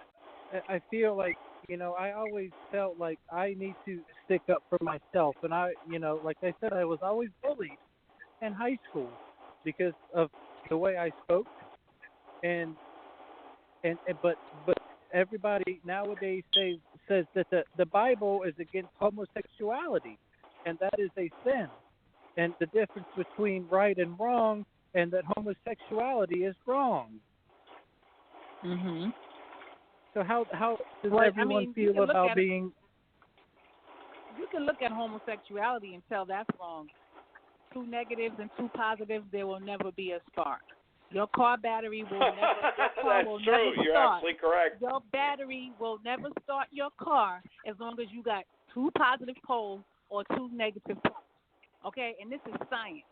I feel like, you know, I always felt like I need to stick up for myself, and like I said, I was always bullied in high school because of the way I spoke, but everybody nowadays says that the Bible is against homosexuality, and that is a sin. And the difference between right and wrong, and that homosexuality is wrong. Mhm. So how does everyone feel about being? You can look at homosexuality and tell that's wrong. Two negatives and two positives, there will never be a spark. Your car battery will never. That's true. You're absolutely correct. Your battery will never start your car as long as you got two positive poles or two negative poles. Okay, and this is science.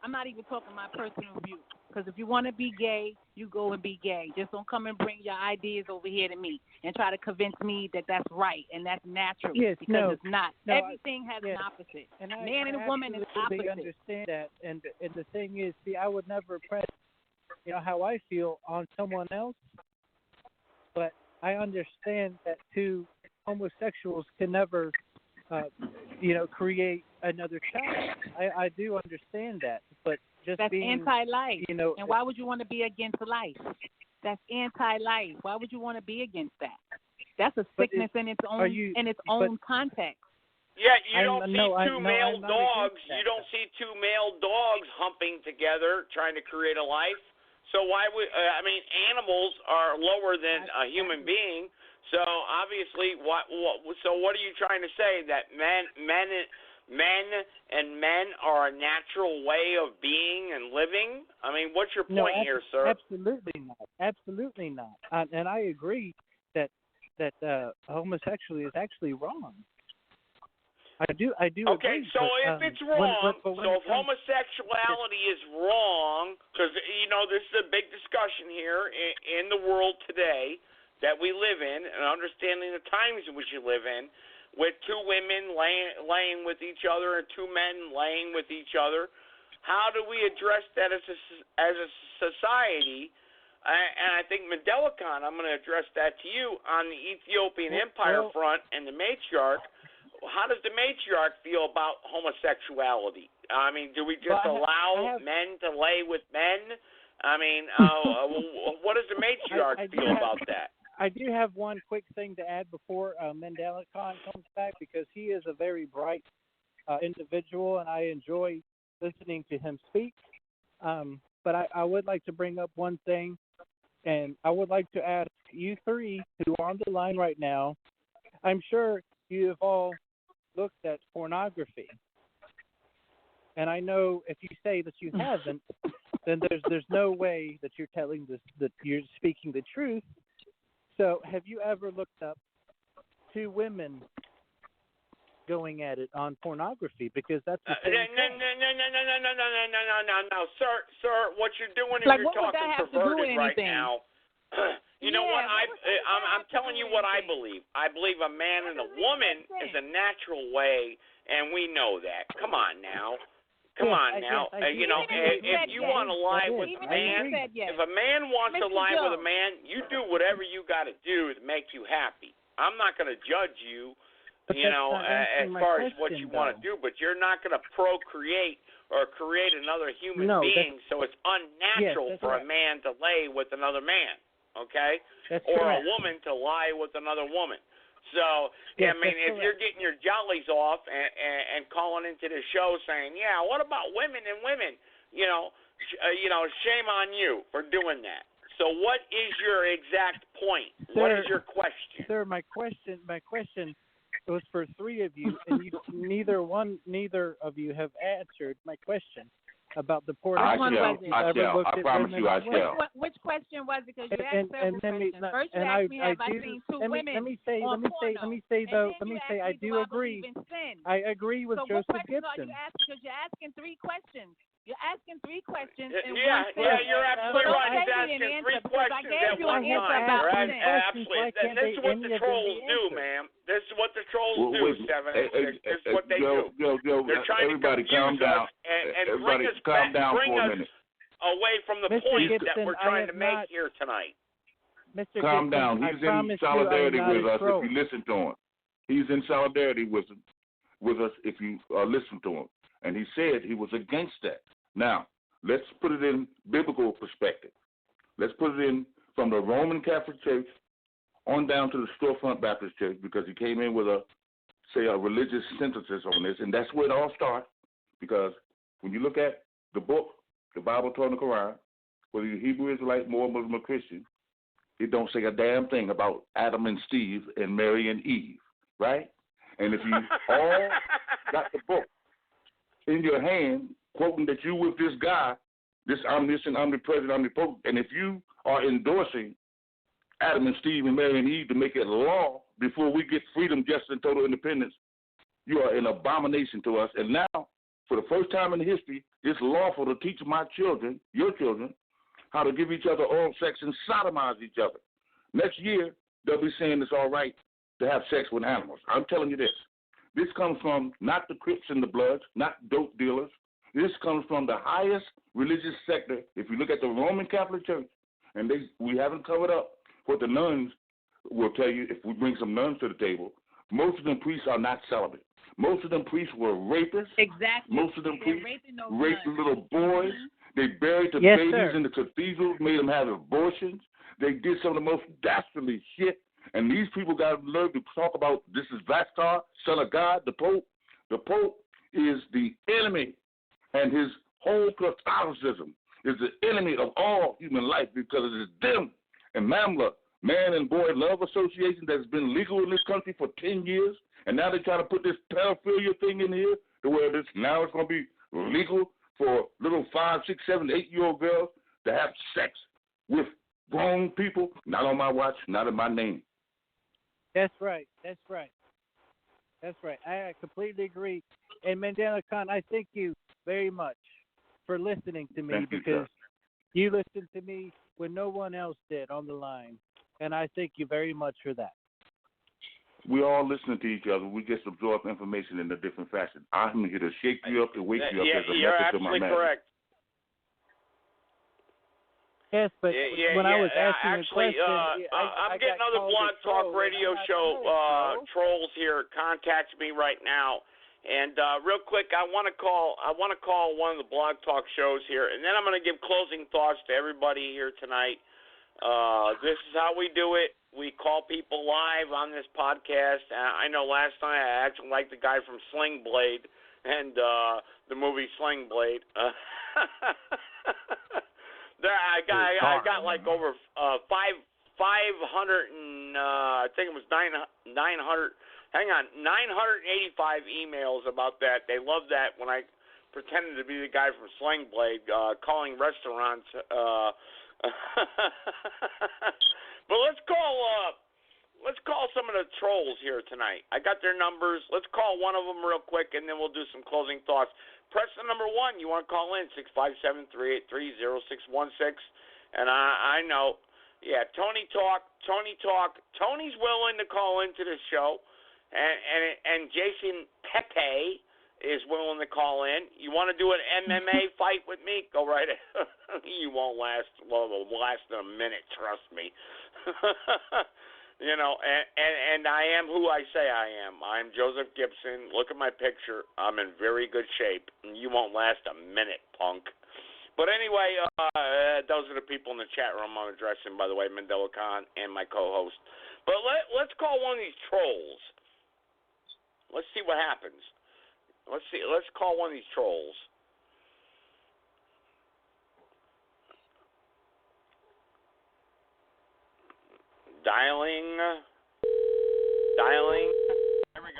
I'm not even talking my personal view. Because if you want to be gay, you go and be gay. Just don't come and bring your ideas over here to me and try to convince me that that's right and that's natural. Yes, because it's not. Everything has an opposite. And man and woman is opposite. I understand that. And the thing is, see, I would never press, how I feel on someone else. But I understand that two homosexuals can never, create another child. I do understand that, but that's being anti-life. And why would you want to be against life? That's anti-life. Why would you want to be against that? That's a sickness in its own context. Yeah, you don't see two male dogs. You don't see two male dogs humping together trying to create a life. So why would animals are lower than a human being. So obviously, So what are you trying to say? That men are a natural way of being and living? I mean, what's your point here, sir? Absolutely not. Absolutely not. And I agree that homosexuality is actually wrong. I do. Okay, agree, so but, if it's wrong, if homosexuality is wrong, because this is a big discussion here in the world today that we live in, and understanding the times in which you live in, with two women laying with each other and two men laying with each other. How do we address that as a society? And I think Mandela Khan, I'm going to address that to you on the Ethiopian Empire front and the matriarch. How does the matriarch feel about homosexuality? I mean, do we just allow men to lay with men? I mean, what does the matriarch feel about that? I do have one quick thing to add before Mandela Khan comes back, because he is a very bright individual, and I enjoy listening to him speak. But I would like to bring up one thing, and I would like to ask you three who are on the line right now, I'm sure you have all looked at pornography, and I know if you say that you haven't, then there's no way that you're telling this, that you're speaking the truth. So, have you ever looked up two women going at it on pornography? Because that's the same thing. No, sir. What you're doing is Like, you're what would talking that have to do with perverted right anything? now. You know what? I'm telling you what I believe. I believe a man and a woman is a natural way, and we know that. Come on now. Come on now. You know, if you want to lie with a man, if a man wants to lie with a man, you do whatever you got to do to make you happy. I'm not going to judge you, you know, as far as what you want to do, but you're not going to procreate or create another human being, so it's unnatural for a man to lay with another man, okay? Or a woman to lie with another woman. So, I mean, if you're getting your jollies off and calling into the show saying, yeah, what about women and women? You know, shame on you for doing that. So what is your exact point? Sir, what is your question? Sir, my question was for three of you, and neither of you have answered my question about the pornography. I promise you I shall. Which question was it? Because you asked several questions. First you asked me, have I seen two women Let me say, I do agree. I agree with Joseph Gibson. Because you're asking three questions. You're asking three questions. Yeah, you're absolutely right. He's asking three questions at one time. Absolutely. This is what the trolls do, ma'am. This is what the trolls do, Seven. This is what they do. They're trying to confuse us and bring us back, bring us away from the point that we're trying to make here tonight. Calm down. He's in solidarity with us if you listen to him. He's in solidarity with us if you listen to him. And he said he was against that. Now, let's put it in biblical perspective. Let's put it in from the Roman Catholic Church on down to the Storefront Baptist Church, because he came in with a religious synthesis on this, and that's where it all starts. Because when you look at the book, the Bible, Torah, and the Quran, whether you're Hebrew Israelite, Muslim, or Christian, it don't say a damn thing about Adam and Steve and Mary and Eve, right? And if you all got the book in your hand, quoting that you with this guy, this omniscient, omnipresent, omnipotent, and if you are endorsing Adam and Steve and Mary and Eve to make it law before we get freedom, justice, and total independence, you are an abomination to us. And now, for the first time in history, it's lawful to teach my children, your children, how to give each other oral sex and sodomize each other. Next year, they'll be saying it's all right to have sex with animals. I'm telling you this. This comes from not the Crips and the Bloods, not dope dealers. This comes from the highest religious sector. If you look at the Roman Catholic Church, and we haven't covered up what the nuns will tell you if we bring some nuns to the table. Most of them priests are not celibate. Most of them priests were rapists. Exactly. Most of them priests raped nuns. little boys. They buried the Yes, babies sir. in the cathedrals, made them have abortions. They did some of the most dastardly shit. And these people got to learn to talk about this is Vaskar, son of God, the Pope. The Pope is the enemy, and his whole Catholicism is the enemy of all human life, because it is them and MAMLA, Man and Boy Love Association, that's been legal in this country for 10 years, and now they're trying to put this pedophilia thing in here to where now it's going to be legal for little 5, 6, 7, 8-year-old girls to have sex with grown people. Not on my watch, not in my name. That's right. I completely agree. And Mandela Khan, I thank you very much for listening to me, because you listened to me when no one else did on the line. And I thank you very much for that. We all listening to each other. We just absorb information in a different fashion. I'm here to shake you up and wake you up as a message to my man. Correct. Yes, but when I was asking actually, a question, I'm getting other Blog Talk Radio show trolls here contacting me right now, and real quick, I want to call one of the Blog Talk shows here, and then I'm going to give closing thoughts to everybody here tonight. This is how we do it. We call people live on this podcast. I know last night I actually liked the guy from Sling Blade and the movie Sling Blade. I got like over 500 and I think it was 900. Hang on, 985 emails about that. They love that when I pretended to be the guy from Sling Blade calling restaurants. But let's call some of the trolls here tonight. I got their numbers. Let's call one of them real quick, and then we'll do some closing thoughts. Press the number 1. You want to call in, 657-383-0616. And I know, yeah, Tony Talk. Tony's willing to call into the show, and Jason Pepe is willing to call in. You want to do an MMA fight with me? Go right ahead. You won't last. Well, it'll last a minute. Trust me. You know, and I am who I say I am. I'm Joseph Gibson. Look at my picture. I'm in very good shape. You won't last a minute, punk. But anyway, those are the people in the chat room I'm addressing, by the way, Mandela Khan and my co-host. But let's call one of these trolls. Let's see what happens. Let's call one of these trolls. Dialing. There we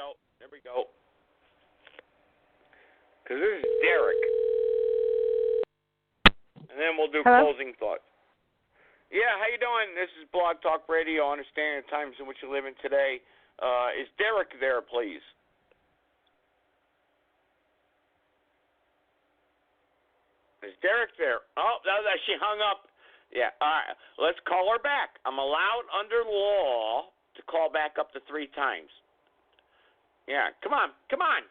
go. Because this is Derek. And then we'll do closing thoughts. Yeah, how you doing? This is Blog Talk Radio, understanding the times in which you live in today. Is Derek there, please? Is Derek there? Oh, she hung up. Yeah, all right. Let's call her back. I'm allowed under law to call back up to 3 times. Yeah, come on.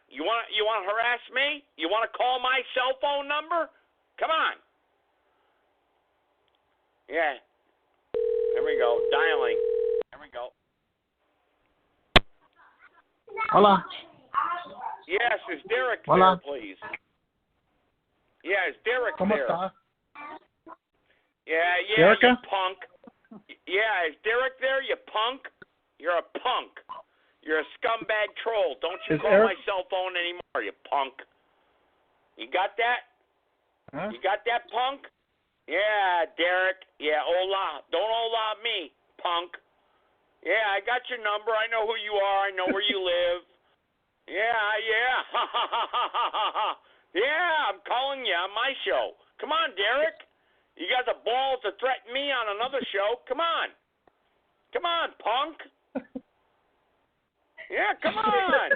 You want to harass me? You want to call my cell phone number? Come on. Yeah. There we go. Dialing. There we go. Hola. Yes, is Derek Hola. there, please? Yeah, is Derek ¿Cómo there? está? Yeah, Dereka? you punk. Yeah, is Derek there, you punk? You're a punk. You're a scumbag troll. Don't you call my cell phone anymore, you punk. You got that? Huh? You got that, punk? Yeah, Derek. Yeah, hola. Don't hola me, punk. Yeah, I got your number. I know who you are. I know where you live. Yeah. Ha, ha, ha, ha, ha, ha. Yeah, I'm calling you on my show. Come on, Derek. You got the balls to threaten me on another show? Come on, punk. Yeah, come on.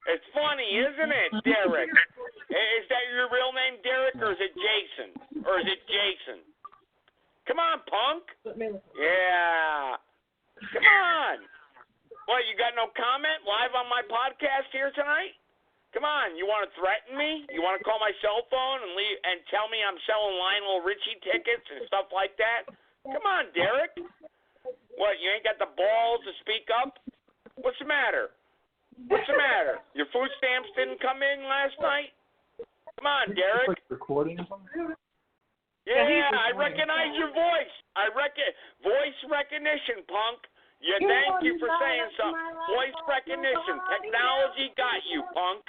It's funny, isn't it, Derek? Is that your real name, Derek, or is it Jason? Come on, punk. Yeah. Come on. What, you got no comment live on my podcast here tonight? Come on, you want to threaten me? You want to call my cell phone and tell me I'm selling Lionel Richie tickets and stuff like that? Come on, Derek. What, you ain't got the balls to speak up? What's the matter? Your food stamps didn't come in last night? Come on, Derek. Recording or something? Yeah, I recognize your voice. Voice recognition, punk. Yeah, thank you for saying something. Voice recognition. Technology got you, punk.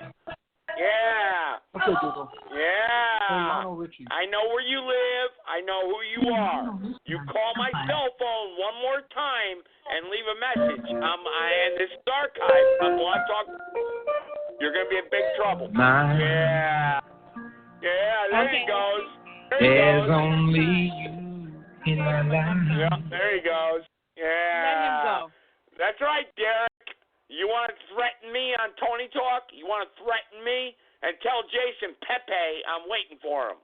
Yeah. Okay, Google. Yeah. I know where you live. I know who you are. You call my cell phone one more time and leave a message. And this is archived on Blog Talk. You're going to be in big trouble. Yeah. Yeah, there he goes. There's only you in my life. Yeah, there he goes. Yeah. Let him go. That's right, Derek. You want to threaten me on Tony Talk? You want to threaten me? And tell Jason Pepe I'm waiting for him.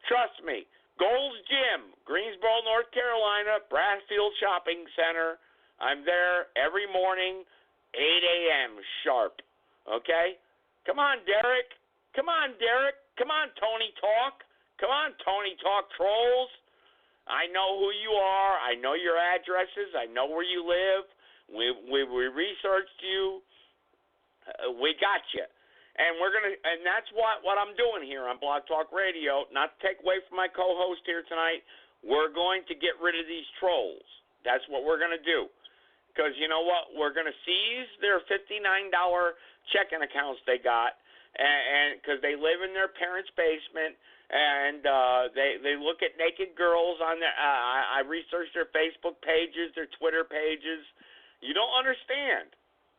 Trust me. Gold's Gym, Greensboro, North Carolina, Brassfield Shopping Center. I'm there every morning, 8 a.m. sharp. Okay? Come on, Derek. Come on, Tony Talk. Come on, Tony Talk trolls. I know who you are. I know your addresses. I know where you live. We researched you. We got you. And that's what I'm doing here on Blog Talk Radio. Not to take away from my co-host here tonight. We're going to get rid of these trolls. That's what we're going to do. Because you know what? We're going to seize their $59 checking accounts they got, and because they live in their parents' basement, and they look at naked girls on their. I researched their Facebook pages, their Twitter pages. You don't understand.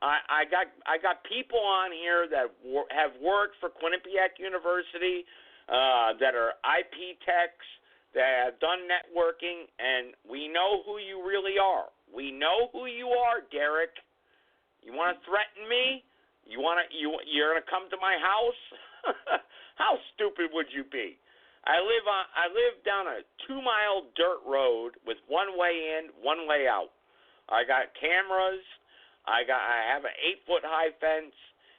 I got people on here that have worked for Quinnipiac University, that are IP techs, that have done networking, and we know who you really are. We know who you are, Derek. You want to threaten me? You're gonna come to my house? How stupid would you be? I live down a 2-mile dirt road with one way in, one way out. I got cameras. I have an 8-foot high fence.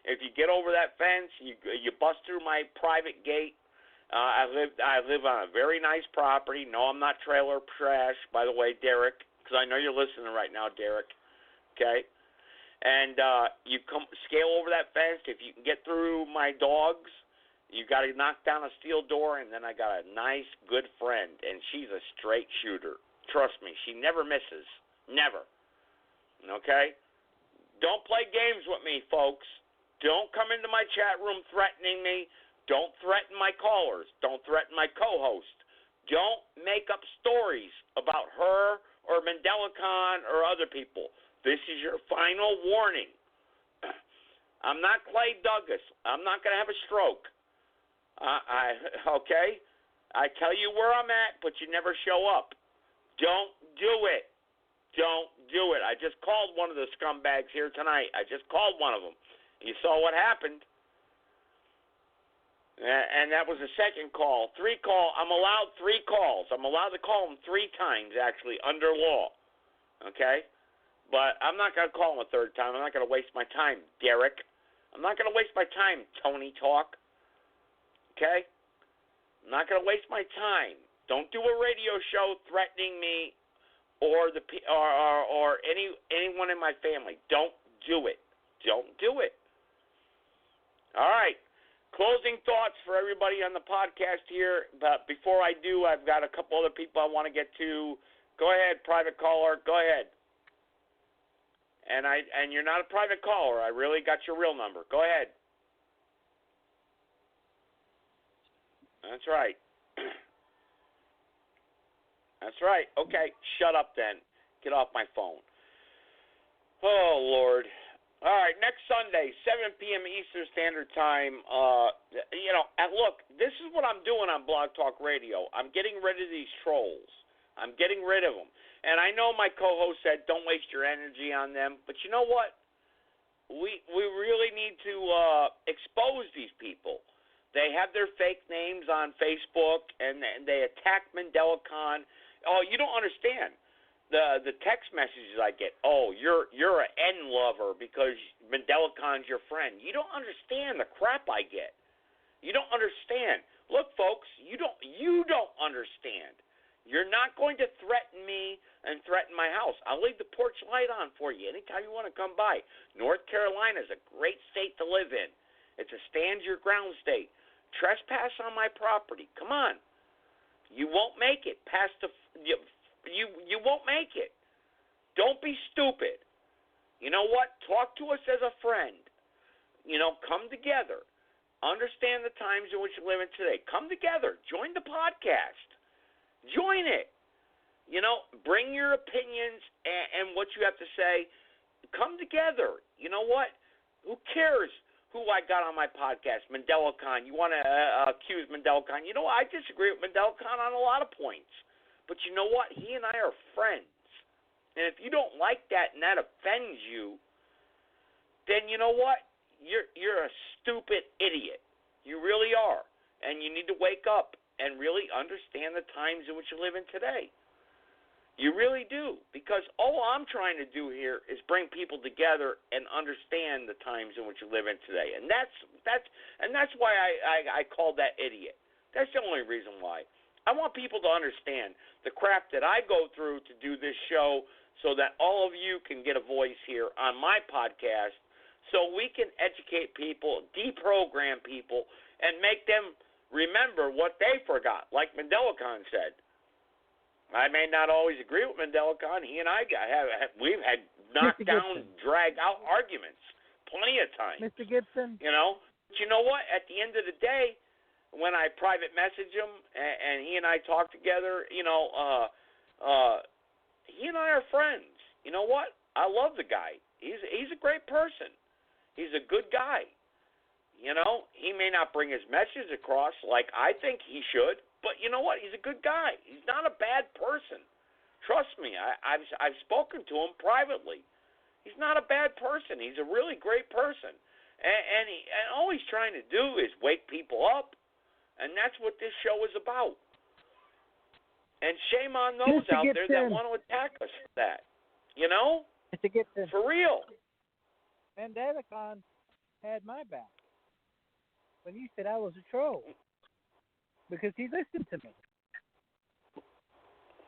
If you get over that fence, you bust through my private gate. I live on a very nice property. No, I'm not trailer trash, by the way, Derek, because I know you're listening right now, Derek. Okay? And you come scale over that fence. If you can get through my dogs, you got to knock down a steel door, and then I got a nice, good friend, and she's a straight shooter. Trust me, she never misses. Never. Okay? Don't play games with me, folks. Don't come into my chat room threatening me. Don't threaten my callers. Don't threaten my co-host. Don't make up stories about her or MandelaCon or other people. This is your final warning. I'm not Clay Douglas. I'm not going to have a stroke. Okay? I tell you where I'm at, but you never show up. Don't do it. Don't do it. I just called one of the scumbags here tonight. I just called one of them. You saw what happened. And that was the second call. I'm allowed 3 calls. I'm allowed to call them 3 times, actually, under law. Okay? But I'm not going to call him a third time. I'm not going to waste my time, Derek. I'm not going to waste my time, Tony Talk. Okay? I'm not going to waste my time. Don't do a radio show threatening me or anyone in my family. Don't do it. Don't do it. All right. Closing thoughts for everybody on the podcast here. But before I do, I've got a couple other people I want to get to. Go ahead, private caller. Go ahead. And you're not a private caller. I really got your real number. Go ahead. That's right. That's right. Okay, shut up then. Get off my phone. Oh, Lord. All right, next Sunday, 7 p.m. Eastern Standard Time. And look, this is what I'm doing on Blog Talk Radio. I'm getting rid of these trolls. I'm getting rid of them. And I know my co-host said don't waste your energy on them, but you know what? We really need to expose these people. They have their fake names on Facebook, and they attack MandelaCon. Oh, you don't understand. The text messages I get, oh, you're an N lover because MandelaCon's your friend. You don't understand the crap I get. You don't understand. Look, folks, you don't understand. You're not going to threaten me and threaten my house. I'll leave the porch light on for you anytime you want to come by. North Carolina is a great state to live in. It's a stand your ground state. Trespass on my property. Come on. You won't make it past the you won't make it. Don't be stupid. You know what? Talk to us as a friend. Come together. Understand the times in which you live in today. Come together. Join the podcast. Join it. Bring your opinions and what you have to say. Come together. You know what? Who cares who I got on my podcast? MandelaCon. You want to accuse MandelaCon? You know what? I disagree with MandelaCon on a lot of points. But you know what? He and I are friends. And if you don't like that and that offends you, then you know what? You're a stupid idiot. You really are. And you need to wake up and really understand the times in which you live in today. You really do. Because all I'm trying to do here is bring people together and understand the times in which you live in today. And that's why I called that idiot. That's the only reason why. I want people to understand the crap that I go through to do this show so that all of you can get a voice here on my podcast so we can educate people, deprogram people, and make them remember what they forgot, like MandelaCon said. I may not always agree with MandelaCon. He and I we've had knockdown, drag-out arguments plenty of times. Mr. Gibson? you know what? At the end of the day, when I private message him and he and I talk together, he and I are friends. You know what? I love the guy. He's a great person. He's a good guy. He may not bring his message across like I think he should, but you know what? He's a good guy. He's not a bad person. Trust me. I've spoken to him privately. He's not a bad person. He's a really great person. And all he's trying to do is wake people up, and that's what this show is about. And shame on those out there that want to attack us for that. Mr. Gibson. For real. Mandelicon had my back when you said I was a troll because he listened to me.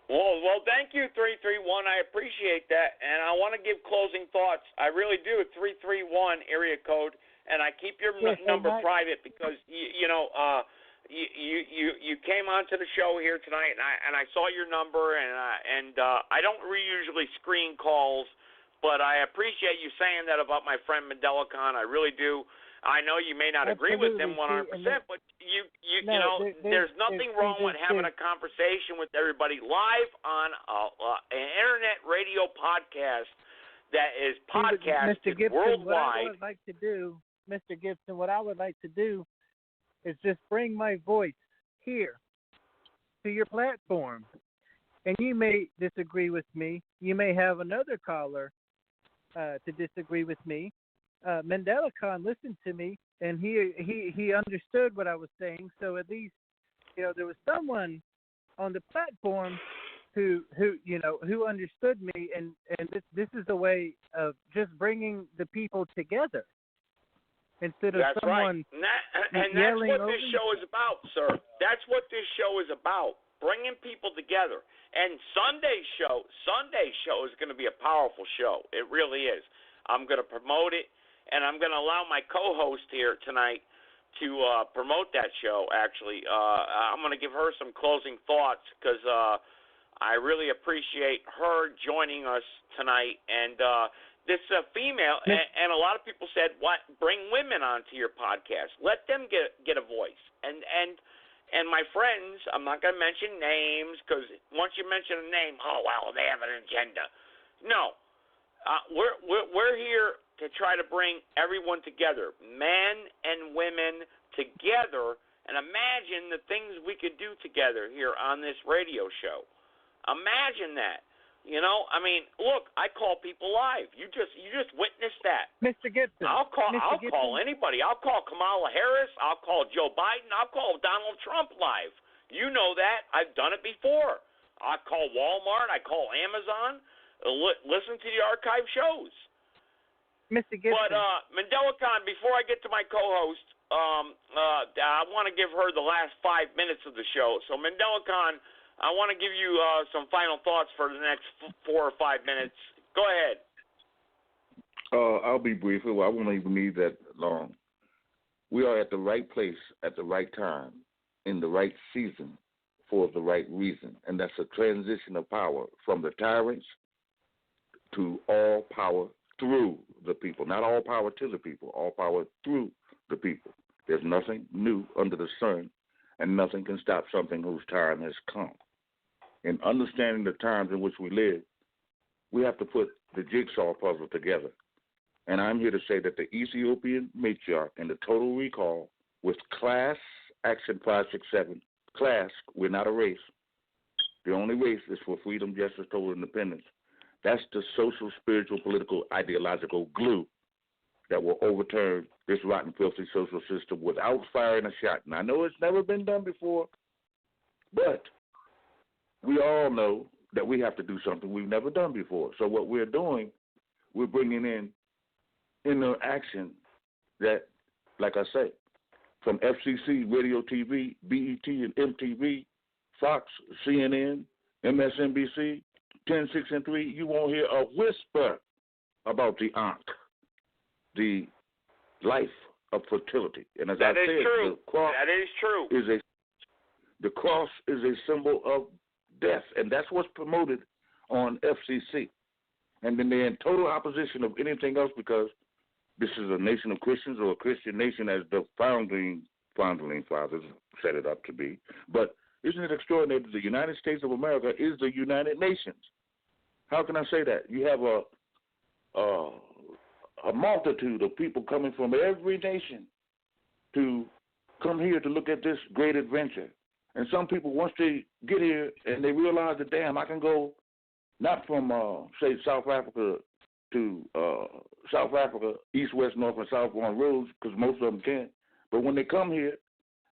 Well, thank you, 331. I appreciate that, and I want to give closing thoughts. I really do. 331 area code, and I keep your number private because you came onto the show here tonight, and I saw your number, and I don't usually screen calls, but I appreciate you saying that about my friend Mandelicon. I really do. I know you may not agree with him 100%, but there's nothing wrong with having a conversation with everybody live on an internet radio podcast that is podcasted Mr. Gibson, worldwide. Mr. Gibson, what I would like to do is just bring my voice here to your platform. And you may disagree with me. You may have another caller to disagree with me. Mandelicon listened to me, and he understood what I was saying. So at least, there was someone on the platform who understood me, and this is a way of just bringing the people together instead of someone and that's what this show is about, sir. That's what this show is about, bringing people together. And Sunday's show is going to be a powerful show. It really is. I'm going to promote it. And I'm going to allow my co-host here tonight to promote that show, actually. I'm going to give her some closing thoughts because I really appreciate her joining us tonight. And this female, and a lot of people said, "What? Bring women onto your podcast. Let them get a voice." And my friends, I'm not going to mention names because once you mention a name, they have an agenda. No. We're here to try to bring everyone together, men and women together, and imagine the things we could do together here on this radio show. Imagine that. Look, I call people live. You just witnessed that. Mr. Gibson. I'll call anybody. I'll call Kamala Harris. I'll call Joe Biden. I'll call Donald Trump live. You know that. I've done it before. I call Walmart. I call Amazon. Listen to the archive shows. Mr. Gibson. But Mandelicon, before I get to my co-host, I want to give her the last 5 minutes of the show. So Mandelicon, I want to give you some final thoughts for the next 4 or 5 minutes. Go ahead. I'll be brief. I won't even need that long. We are at the right place at the right time, in the right season, for the right reason, and that's a transition of power from the tyrants to all power through the people. Not all power to the people, all power through the people. There's nothing new under the sun, and nothing can stop something whose time has come. In understanding the times in which we live, we have to put the jigsaw puzzle together. And I'm here to say that the Ethiopian matriarch and the Total Recall with Class Action 567, class, we're not a race. The only race is for freedom, justice, total independence. That's the social, spiritual, political, ideological glue that will overturn this rotten, filthy social system without firing a shot. And I know it's never been done before, but we all know that we have to do something we've never done before. So what we're doing, we're bringing in interaction that, like I say, from FCC, radio, TV, BET, and MTV, Fox, CNN, MSNBC, 10, 6, and 3, you won't hear a whisper about the Ankh, the life of fertility. And as I said, the cross the cross is a symbol of death, and that's what's promoted on FCC. And then they're in total opposition of anything else because this is a nation of Christians or a Christian nation as the founding fathers set it up to be. But isn't it extraordinary that the United States of America is the United Nations? How can I say that? You have a multitude of people coming from every nation to come here to look at this great adventure. And some people, once they get here and they realize that, damn, I can go not from, say, South Africa to South Africa, east, west, north, and south on roads, because most of them can't. But when they come here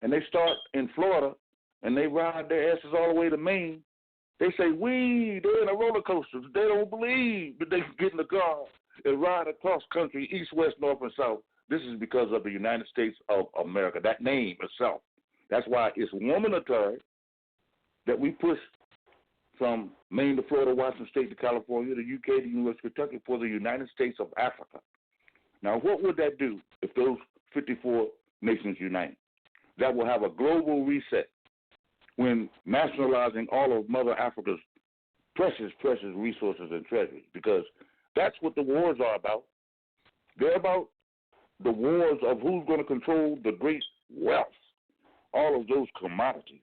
and they start in Florida and they ride their asses all the way to Maine, they say, they're in a roller coaster. They don't believe that they can get in the car and ride across country, east, west, north, and south. This is because of the United States of America, that name itself. That's why it's womanitarian that we push from Maine to Florida, Washington State to California, the UK to University of Kentucky for the United States of Africa. Now, what would that do if those 54 nations unite? That will have a global reset when nationalizing all of Mother Africa's precious, precious resources and treasuries, because that's what the wars are about. They're about the wars of who's going to control the great wealth, all of those commodities,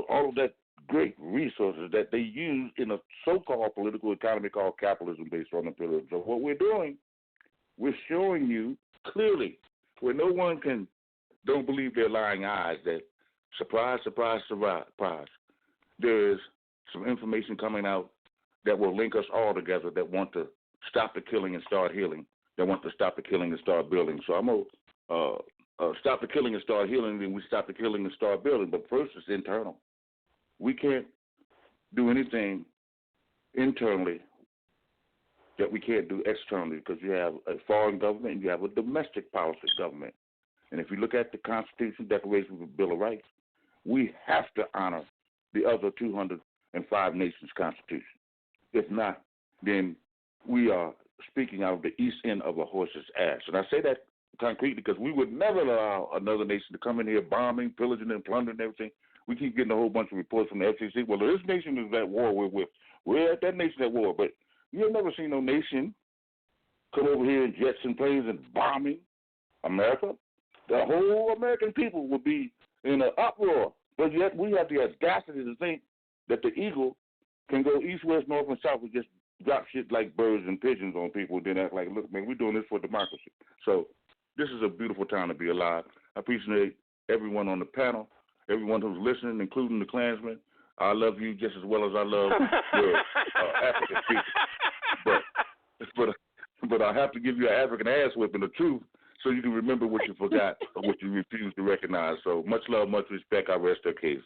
all of that great resources that they use in a so-called political economy called capitalism based on imperialism. So what we're doing, we're showing you clearly where no one don't believe their lying eyes that surprise, surprise, surprise, there is some information coming out that will link us all together that want to stop the killing and start healing, that want to stop the killing and start building. So I'm going to stop the killing and start healing, then we stop the killing and start building. But first, it's internal. We can't do anything internally that we can't do externally because you have a foreign government and you have a domestic policy government. And if you look at the Constitution, Declaration of the Bill of Rights, we have to honor the other 205 nations' Constitution. If not, then we are speaking out of the east end of a horse's ass. And I say that concretely because we would never allow another nation to come in here bombing, pillaging, and plundering everything. We keep getting a whole bunch of reports from the FCC. Well, this nation is at war we're at that nation at war. But you've never seen no nation come over here in jets and planes and bombing America. The whole American people would be in an uproar. But yet we have the audacity to think that the eagle can go east, west, north, and south and just drop shit like birds and pigeons on people and then act like, look, man, we're doing this for democracy. So this is a beautiful time to be alive. I appreciate everyone on the panel, everyone who's listening, including the Klansmen. I love you just as well as I love your African people. But I have to give you an African ass whipping, the truth, so you can remember what you forgot or what you refuse to recognize. So much love, much respect. I rest their case.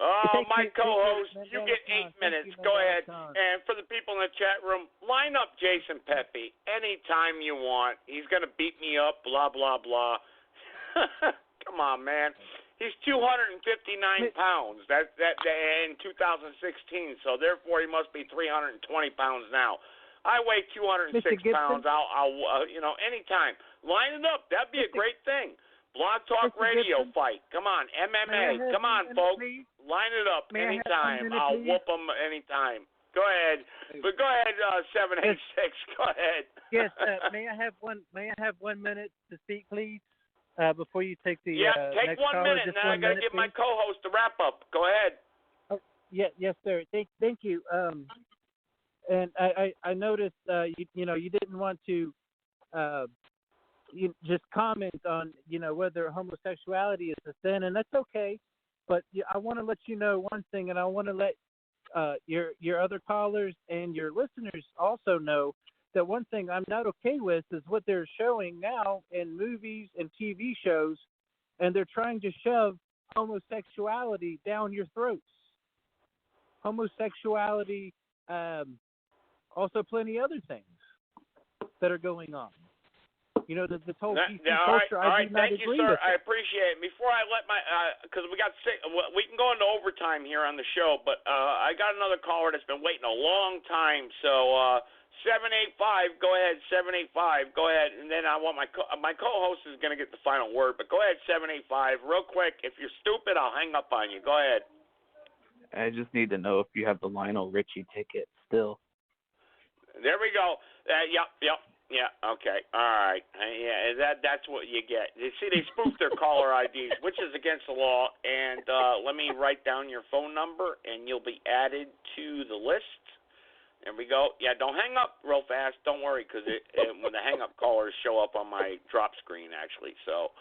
Oh, my co-host, you get 8 minutes. Go ahead. And for the people in the chat room, line up Jason Pepe anytime you want. He's going to beat me up, blah, blah, blah. Come on, man. He's 259 pounds that in 2016, so therefore he must be 320 pounds now. I weigh 206 pounds. I'll anytime. Line it up. That'd be a great thing. Blog Talk Radio fight. Come on, MMA. Come on, folks. Line it up anytime. I'll whoop them anytime. Go ahead. But go ahead, 786. Go ahead. Yes. May I have 1 minute to speak, please? Before you take the take next 1 caller, minute, and then I got to give my co-host the wrap up. Go ahead. Oh, yes, sir. Thank you. And I noticed you didn't want to you just comment on whether homosexuality is a sin, and that's okay. But I want to let you know one thing, and I want to let your other callers and your listeners also know that one thing I'm not okay with is what they're showing now in movies and TV shows, and they're trying to shove homosexuality down your throats. Homosexuality, also plenty other things that are going on. The whole PC culture, all right, I do not thank you, agree sir. with I appreciate it. Before I let because we can go into overtime here on the show, but I got another caller that's been waiting a long time, so 785, go ahead, 785, go ahead, and then I want my co-host is going to get the final word, but go ahead, 785, real quick. If you're stupid, I'll hang up on you. Go ahead. I just need to know if you have the Lionel Richie ticket still. There we go. Yeah. Okay. All right. Yeah. That's what you get. You see, they spoof their caller IDs, which is against the law. And let me write down your phone number, and you'll be added to the list. There we go. Yeah. Don't hang up real fast. Don't worry, because when the hang up callers show up on my drop screen, actually. So,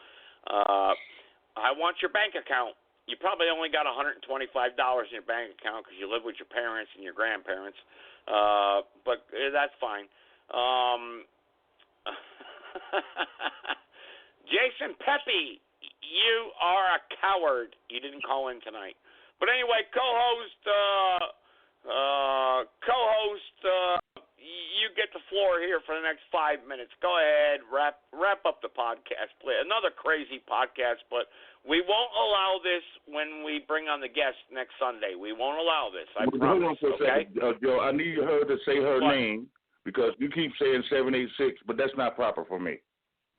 I want your bank account. You probably only got $125 in your bank account because you live with your parents and your grandparents. But that's fine. Jason Pepe, you are a coward. You didn't call in tonight. But anyway, co-host, you get the floor here for the next 5 minutes. Go ahead, wrap up the podcast, please. Another crazy podcast, but we won't allow this when we bring on the guest next Sunday. We won't allow this. I promise. Hold on for a okay? second, Joe. I need her to say her name because you keep saying 786, but that's not proper for me.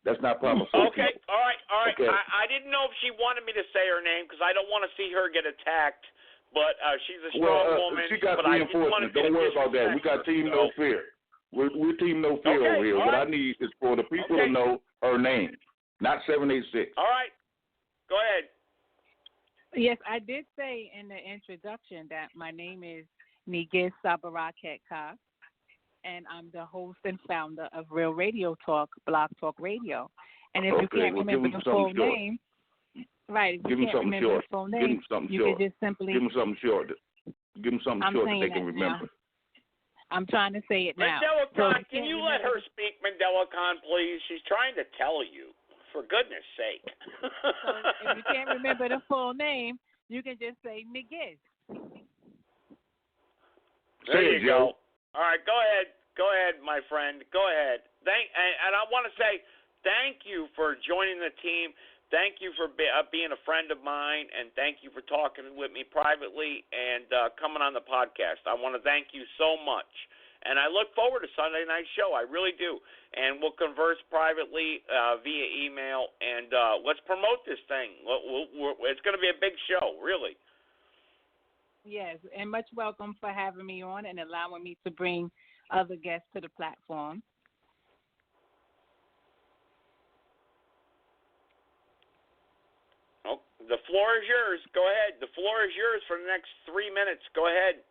That's not proper for me. Okay, all right. Okay. I didn't know if she wanted me to say her name because I don't want to see her get attacked. But she's a strong woman. She got but reinforcement. Don't worry about that. We got Team No Fear. We're Team No Fear over here. What I need is for the people to know her name, not 786. All right. Go ahead. Yes, I did say in the introduction that my name is Nigis Sabaraketka, and I'm the host and founder of Real Radio Talk, Blog Talk Radio. And if you can't remember the full name, right, if you can't remember the full name, you can just simply... Give them something short. Give them something short that they can remember. I'm trying to say it now. Mandela Khan, can you let her speak, Mandela Khan, please? She's trying to tell you. For goodness sake. So if you can't remember the full name, you can just say Nigis. There you go. All right, go ahead, my friend. Go ahead. And I want to say thank you for joining the team. Thank you for being a friend of mine, and thank you for talking with me privately and coming on the podcast. I want to thank you so much. And I look forward to Sunday night's show. I really do. And we'll converse privately via email. And let's promote this thing. It's going to be a big show, really. Yes, and much welcome for having me on and allowing me to bring other guests to the platform. Oh, the floor is yours. Go ahead. The floor is yours for the next 3 minutes. Go ahead.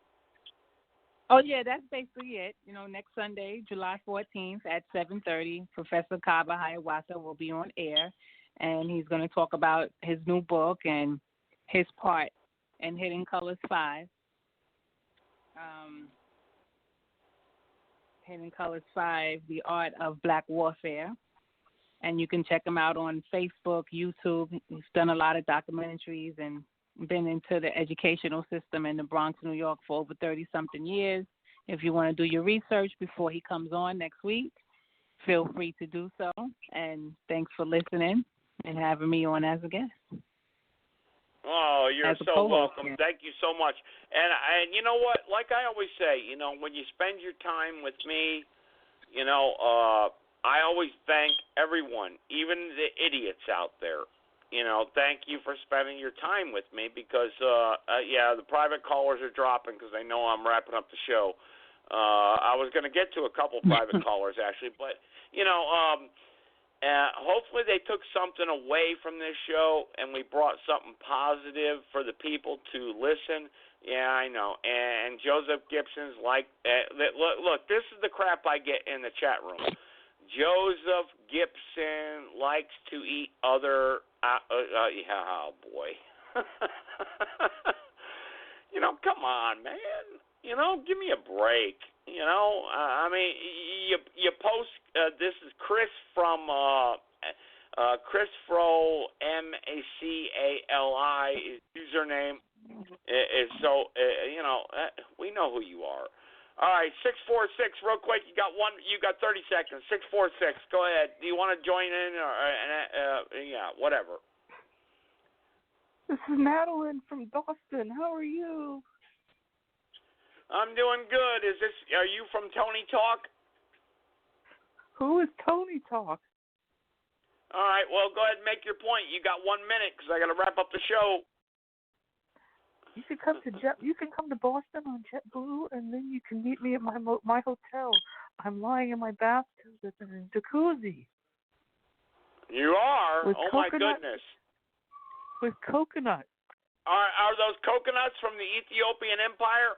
Oh, yeah, that's basically it. Next Sunday, July 14th at 7:30, Professor Kaba Hiawatha will be on air, and he's going to talk about his new book and his part in Hidden Colors 5. Hidden Colors 5, The Art of Black Warfare. And you can check him out on Facebook, YouTube. He's done a lot of documentaries and been into the educational system in the Bronx, New York for over 30-something years. If you want to do your research before he comes on next week, feel free to do so. And thanks for listening and having me on as a guest. Oh, you're so welcome. Thank you so much. And you know what? Like I always say, when you spend your time with me, I always thank everyone, even the idiots out there. Thank you for spending your time with me because, the private callers are dropping because they know I'm wrapping up the show. I was going to get to a couple private callers, actually, but, hopefully they took something away from this show and we brought something positive for the people to listen. Yeah, I know. And Joseph Gibson's look, this is the crap I get in the chat room. Joseph Gibson likes to eat other. Oh boy. Come on, man. Give me a break. I mean, you post. This is Chris from Chris Fro MACALI username. We know who you are. All right, 646, real quick. You got 30 seconds. 646, go ahead. Do you want to join in or whatever? This is Madeline from Boston. How are you? I'm doing good. Are you from Tony Talk? Who is Tony Talk? All right, well, go ahead and make your point. You got 1 minute because I got to wrap up the show. You can come to Boston on JetBlue, and then you can meet me at my hotel. I'm lying in my bathtub with a jacuzzi. You are? With oh coconut, my goodness. With coconut. Are those coconuts from the Ethiopian Empire?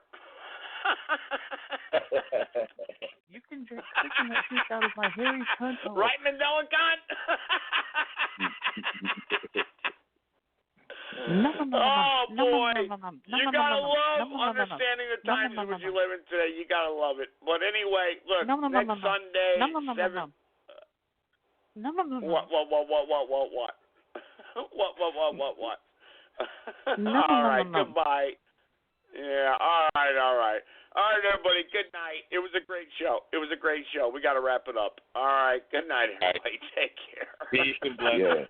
You can drink coconut juice out of my hairy cunt hole. Right, Mandela cunt? Oh boy, you gotta love understanding the times in which you live in today. You gotta love it. But anyway, look, next Sunday, 7. What? What? All right, goodbye. Yeah, all right, everybody. Good night. It was a great show. We got to wrap it up. All right, good night, everybody. Take care. Peace and blessings. Yeah.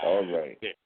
All right.